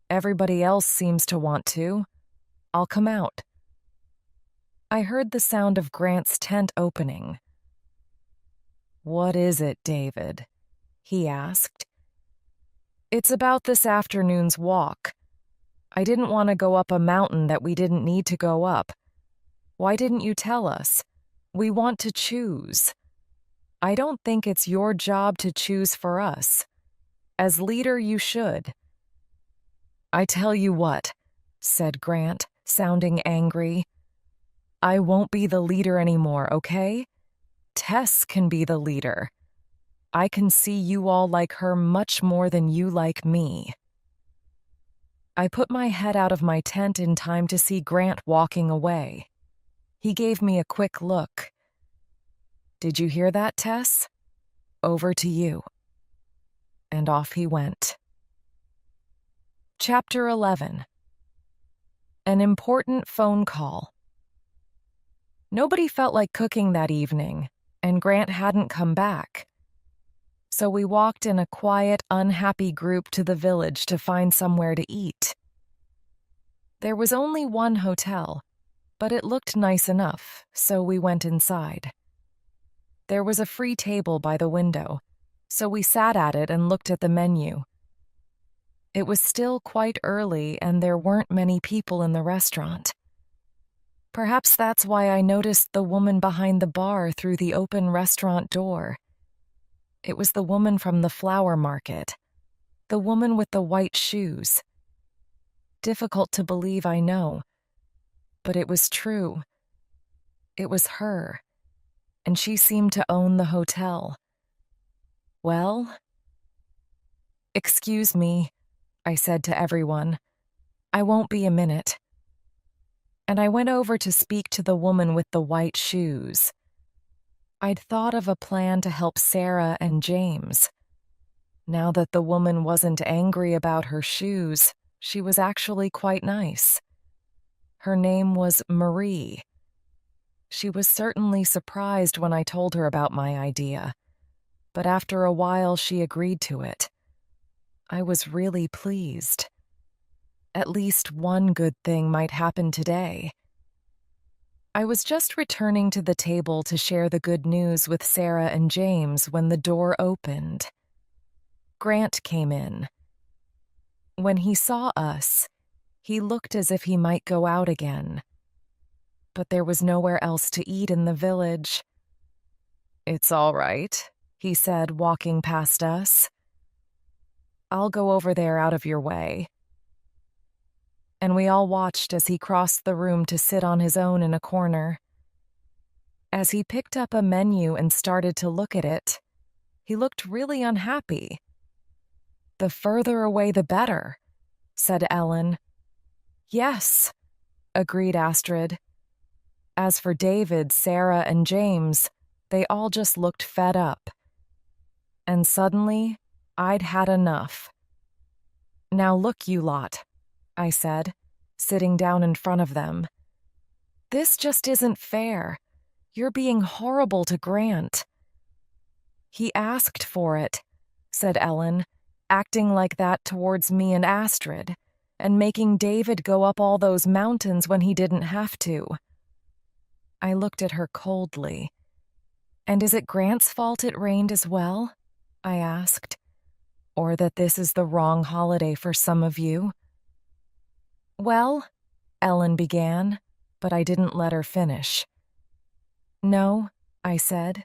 Everybody else seems to want to. I'll come out." I heard the sound of Grant's tent opening. "What is it, David?" he asked. "It's about this afternoon's walk. I didn't want to go up a mountain that we didn't need to go up. Why didn't you tell us? We want to choose. I don't think it's your job to choose for us. As leader, you should." "I tell you what, said Grant, sounding angry. I won't be the leader anymore, okay? Tess can be the leader. I can see you all like her much more than you like me. I put my head out of my tent in time to see Grant walking away. He gave me a quick look. Did you hear that, Tess? Over to you. And off he went. Chapter 11. An important phone call. Nobody felt like cooking that evening, and Grant hadn't come back. So we walked in a quiet, unhappy group to the village to find somewhere to eat. There was only one hotel, but it looked nice enough, so we went inside. There was a free table by the window, so we sat at it and looked at the menu. It was still quite early, and there weren't many people in the restaurant. Perhaps that's why I noticed the woman behind the bar through the open restaurant door. It was the woman from the flower market, the woman with the white shoes. Difficult to believe, I know, but it was true. It was her, and she seemed to own the hotel. Well, excuse me, I said to everyone. I won't be a minute. And I went over to speak to the woman with the white shoes. I'd thought of a plan to help Sarah and James. Now that the woman wasn't angry about her shoes, she was actually quite nice. Her name was Marie. She was certainly surprised when I told her about my idea, but after a while she agreed to it. I was really pleased. At least one good thing might happen today. I was just returning to the table to share the good news with Sarah and James when the door opened. Grant came in. When he saw us, he looked as if he might go out again. But there was nowhere else to eat in the village. "It's all right," he said, walking past us. "I'll go over there out of your way." And we all watched as he crossed the room to sit on his own in a corner. As he picked up a menu and started to look at it, he looked really unhappy. "The further away the better," said Ellen. "Yes," agreed Astrid. As for David, Sarah, and James, they all just looked fed up. And suddenly, I'd had enough. "Now look, you lot," I said, sitting down in front of them. "This just isn't fair. You're being horrible to Grant." "He asked for it," said Ellen, acting like that towards me and Astrid, and making David go up all those mountains when he didn't have to. I looked at her coldly. "And is it Grant's fault it rained as well?" I asked. "Or that this is the wrong holiday for some of you?" "Well," Ellen began, but I didn't let her finish. "No," I said.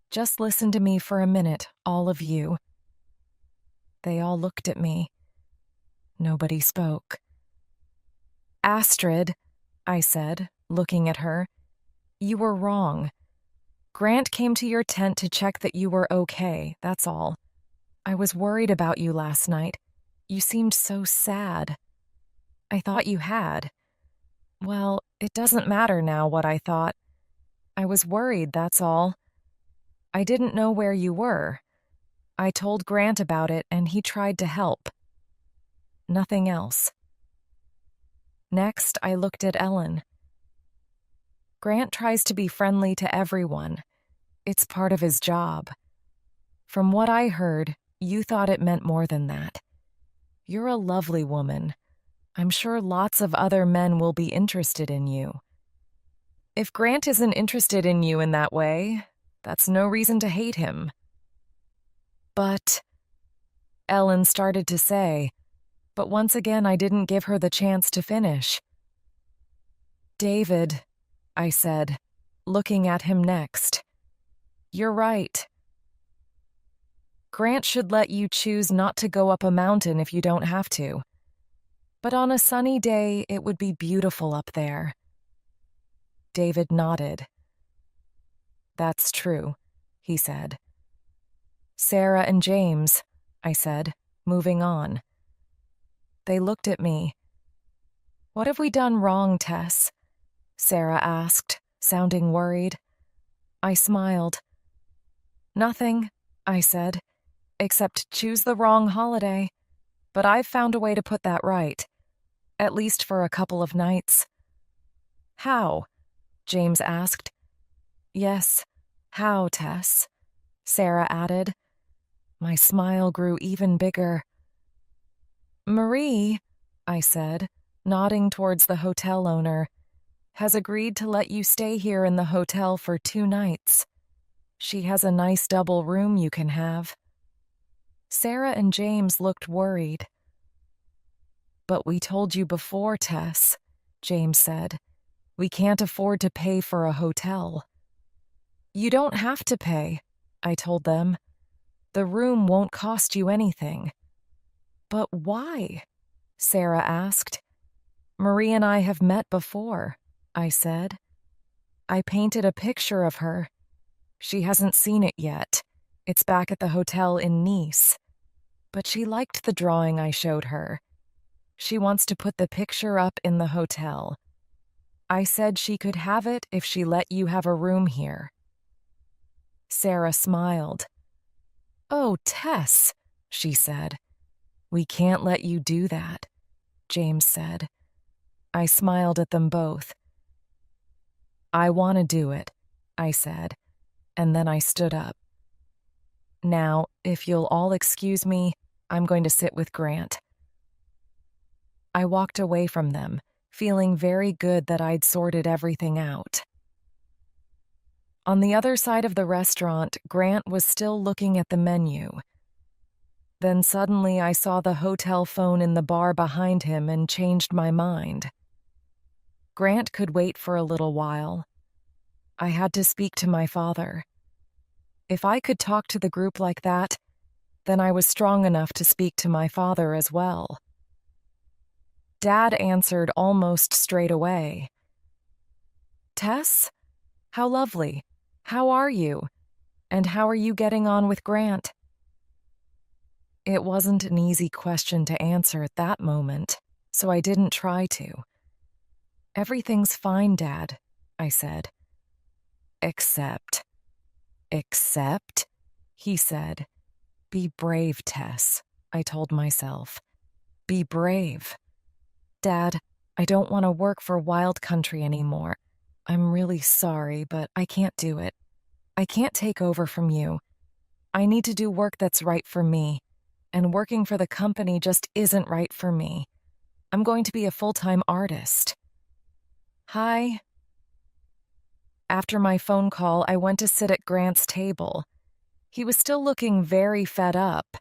"Just listen to me for a minute, all of you." They all looked at me. Nobody spoke. "Astrid," I said, looking at her, "you were wrong. Grant came to your tent to check that you were okay, that's all. I was worried about you last night. You seemed so sad. I thought you had. Well, it doesn't matter now what I thought. I was worried, that's all. I didn't know where you were. I told Grant about it, and he tried to help. Nothing else." Next, I looked at Ellen. "Grant tries to be friendly to everyone. It's part of his job. From what I heard, you thought it meant more than that. You're a lovely woman. I'm sure lots of other men will be interested in you. If Grant isn't interested in you in that way, that's no reason to hate him." "But," Ellen started to say, but once again I didn't give her the chance to finish. "David," I said, looking at him next. "You're right. Grant should let you choose not to go up a mountain if you don't have to. But on a sunny day, it would be beautiful up there. David nodded. That's true, he said. Sarah and James, I said, moving on. They looked at me. What have we done wrong, Tess? Sarah asked, sounding worried. I smiled. Nothing, I said, except choose the wrong holiday. But I've found a way to put that right, at least for a couple of nights. How? James asked. Yes, how, Tess? Sarah added. My smile grew even bigger. Marie, I said, nodding towards the hotel owner, has agreed to let you stay here in the hotel for 2 nights. She has a nice double room you can have. Sarah and James looked worried. But we told you before, Tess, James said. We can't afford to pay for a hotel. You don't have to pay, I told them. The room won't cost you anything. But why? Sarah asked. Marie and I have met before, I said. I painted a picture of her. She hasn't seen it yet. It's back at the hotel in Nice. But she liked the drawing I showed her. She wants to put the picture up in the hotel. I said she could have it if she let you have a room here. Sarah smiled. Oh, Tess, she said. We can't let you do that, James said. I smiled at them both. I want to do it, I said, and then I stood up. Now, if you'll all excuse me, I'm going to sit with Grant. I walked away from them, feeling very good that I'd sorted everything out. On the other side of the restaurant, Grant was still looking at the menu. Then suddenly I saw the hotel phone in the bar behind him and changed my mind. Grant could wait for a little while. I had to speak to my father. If I could talk to the group like that, then I was strong enough to speak to my father as well. Dad answered almost straight away. Tess? How lovely. How are you? And how are you getting on with Grant? It wasn't an easy question to answer at that moment, so I didn't try to. Everything's fine, Dad, I said. Except, he said. Be brave, Tess, I told myself. Be brave. Dad, I don't want to work for Wild Country anymore. I'm really sorry, but I can't do it. I can't take over from you. I need to do work that's right for me, and working for the company just isn't right for me. I'm going to be a full-time artist. Hi. After my phone call, I went to sit at Grant's table. He was still looking very fed up.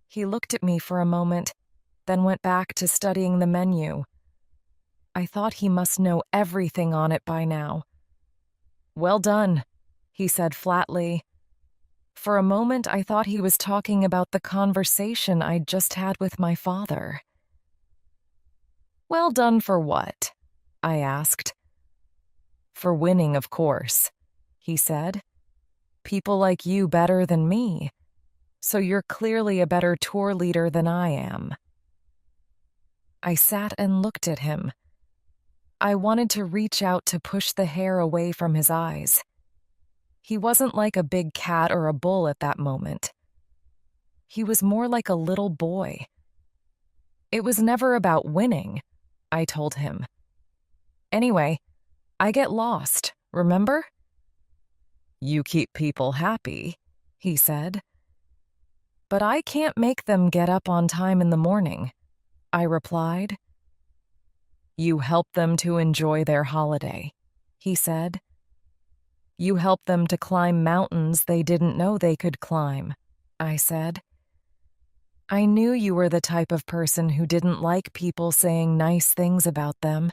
He looked at me for a moment, then went back to studying the menu. I thought he must know everything on it by now. Well done, he said flatly. For a moment, I thought he was talking about the conversation I'd just had with my father. Well done for what? I asked. For winning, of course, he said. People like you better than me. So you're clearly a better tour leader than I am. I sat and looked at him. I wanted to reach out to push the hair away from his eyes. He wasn't like a big cat or a bull at that moment. He was more like a little boy. It was never about winning, I told him. Anyway, I get lost, remember? You keep people happy, he said. But I can't make them get up on time in the morning, I replied. You help them to enjoy their holiday, he said. You help them to climb mountains they didn't know they could climb, I said. I knew you were the type of person who didn't like people saying nice things about them,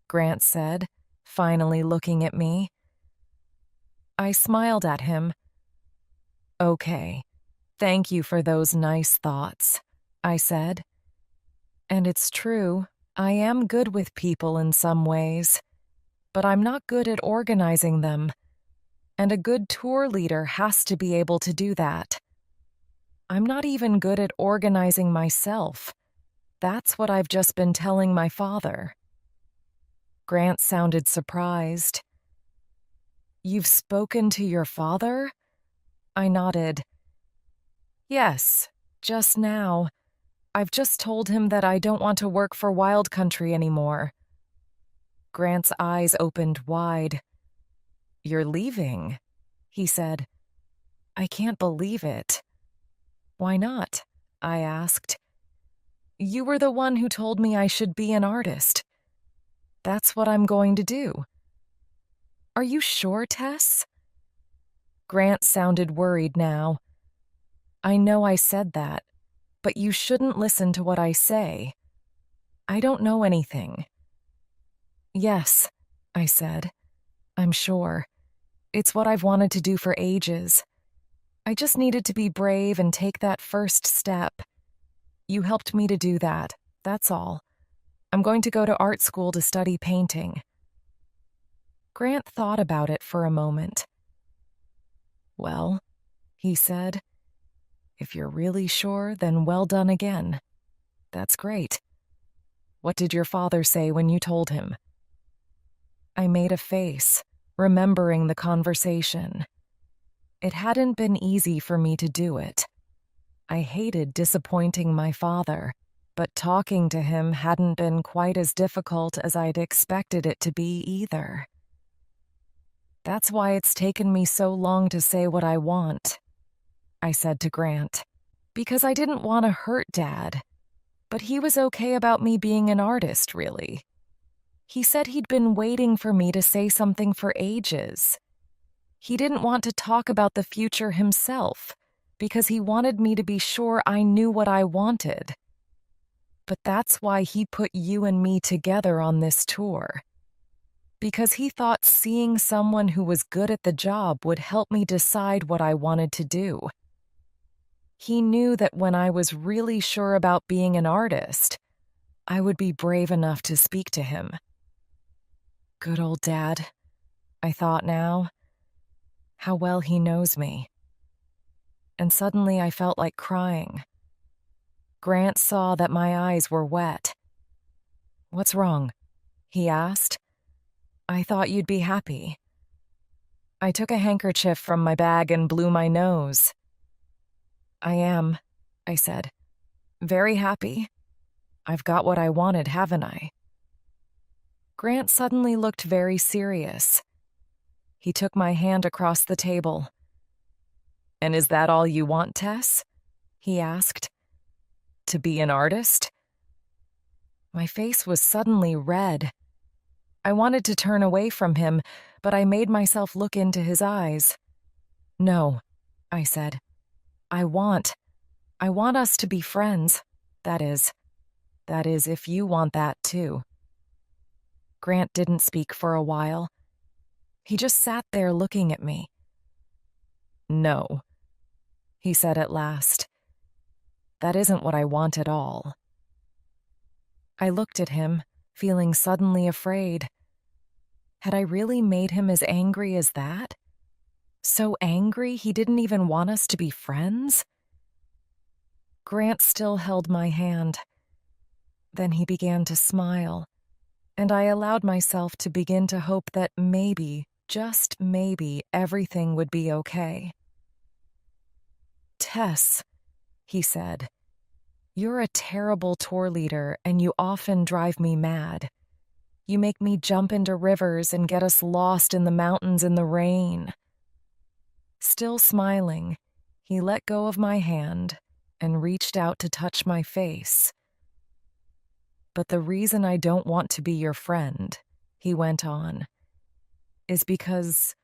Grant said, finally looking at me. I smiled at him. Okay, thank you for those nice thoughts, I said. And it's true, I am good with people in some ways, but I'm not good at organizing them. And a good tour leader has to be able to do that. I'm not even good at organizing myself. That's what I've just been telling my father. Grant sounded surprised. You've spoken to your father? I nodded. Yes, just now. I've just told him that I don't want to work for Wild Country anymore. Grant's eyes opened wide. You're leaving, he said. I can't believe it. Why not? I asked. You were the one who told me I should be an artist. That's what I'm going to do. Are you sure, Tess? Grant sounded worried now. I know I said that, but you shouldn't listen to what I say. I don't know anything. Yes, I said. I'm sure. It's what I've wanted to do for ages. I just needed to be brave and take that first step. You helped me to do that, that's all. I'm going to go to art school to study painting. Grant thought about it for a moment. Well, he said, if you're really sure, then well done again. That's great. What did your father say when you told him? I made a face, remembering the conversation. It hadn't been easy for me to do it. I hated disappointing my father, but talking to him hadn't been quite as difficult as I'd expected it to be either. That's why it's taken me so long to say what I want, I said to Grant, because I didn't want to hurt Dad. But he was okay about me being an artist, really. He said he'd been waiting for me to say something for ages. He didn't want to talk about the future himself, because he wanted me to be sure I knew what I wanted. But that's why he put you and me together on this tour. Because he thought seeing someone who was good at the job would help me decide what I wanted to do. He knew that when I was really sure about being an artist, I would be brave enough to speak to him. Good old Dad, I thought now. How well he knows me. And suddenly I felt like crying. Grant saw that my eyes were wet. What's wrong? He asked. I thought you'd be happy. I took a handkerchief from my bag and blew my nose. I am, I said. Very happy. I've got what I wanted, haven't I? Grant suddenly looked very serious. He took my hand across the table. And is that all you want, Tess? He asked. To be an artist? My face was suddenly red. I wanted to turn away from him, but I made myself look into his eyes. No, I said. I want us to be friends. That is, if you want that too. Grant didn't speak for a while. He just sat there looking at me. No, he said at last. That isn't what I want at all. I looked at him, feeling suddenly afraid. Had I really made him as angry as that? So angry he didn't even want us to be friends? Grant still held my hand. Then he began to smile, and I allowed myself to begin to hope that maybe, just maybe, everything would be okay. Tess, he said, you're a terrible tour leader and you often drive me mad. You make me jump into rivers and get us lost in the mountains in the rain. Still smiling, he let go of my hand and reached out to touch my face. But the reason I don't want to be your friend, he went on, is because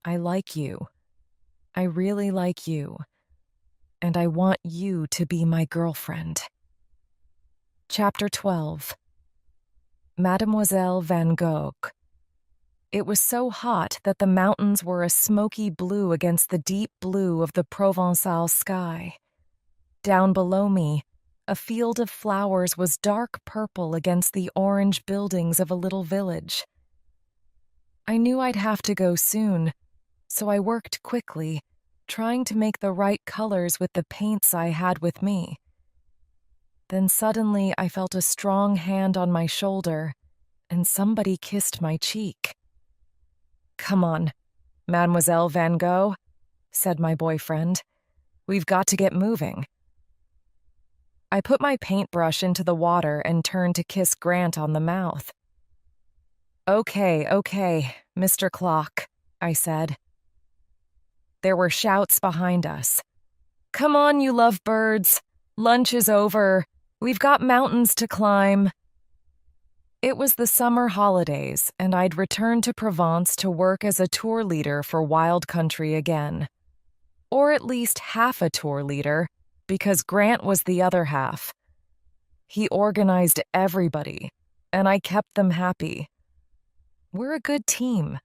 I like you. I really like you. And I want you to be my girlfriend. Chapter 12. Mademoiselle Van Gogh. It was so hot that the mountains were a smoky blue against the deep blue of the Provençal sky. Down below me, A field of flowers was dark purple against the orange buildings of a little village. I knew I'd have to go soon, so I worked quickly, trying to make the right colors with the paints I had with me. Then suddenly I felt a strong hand on my shoulder, and somebody kissed my cheek. "Come on, Mademoiselle Van Gogh," said my boyfriend. "We've got to get moving." I put my paintbrush into the water and turned to kiss Grant on the mouth. Okay, Mr. Clock," I said. There were shouts behind us. "Come on, you lovebirds. Lunch is over. We've got mountains to climb." It was the summer holidays, and I'd returned to Provence to work as a tour leader for Wild Country again. Or at least half a tour leader, because Grant was the other half. He organized everybody, and I kept them happy. We're a good team.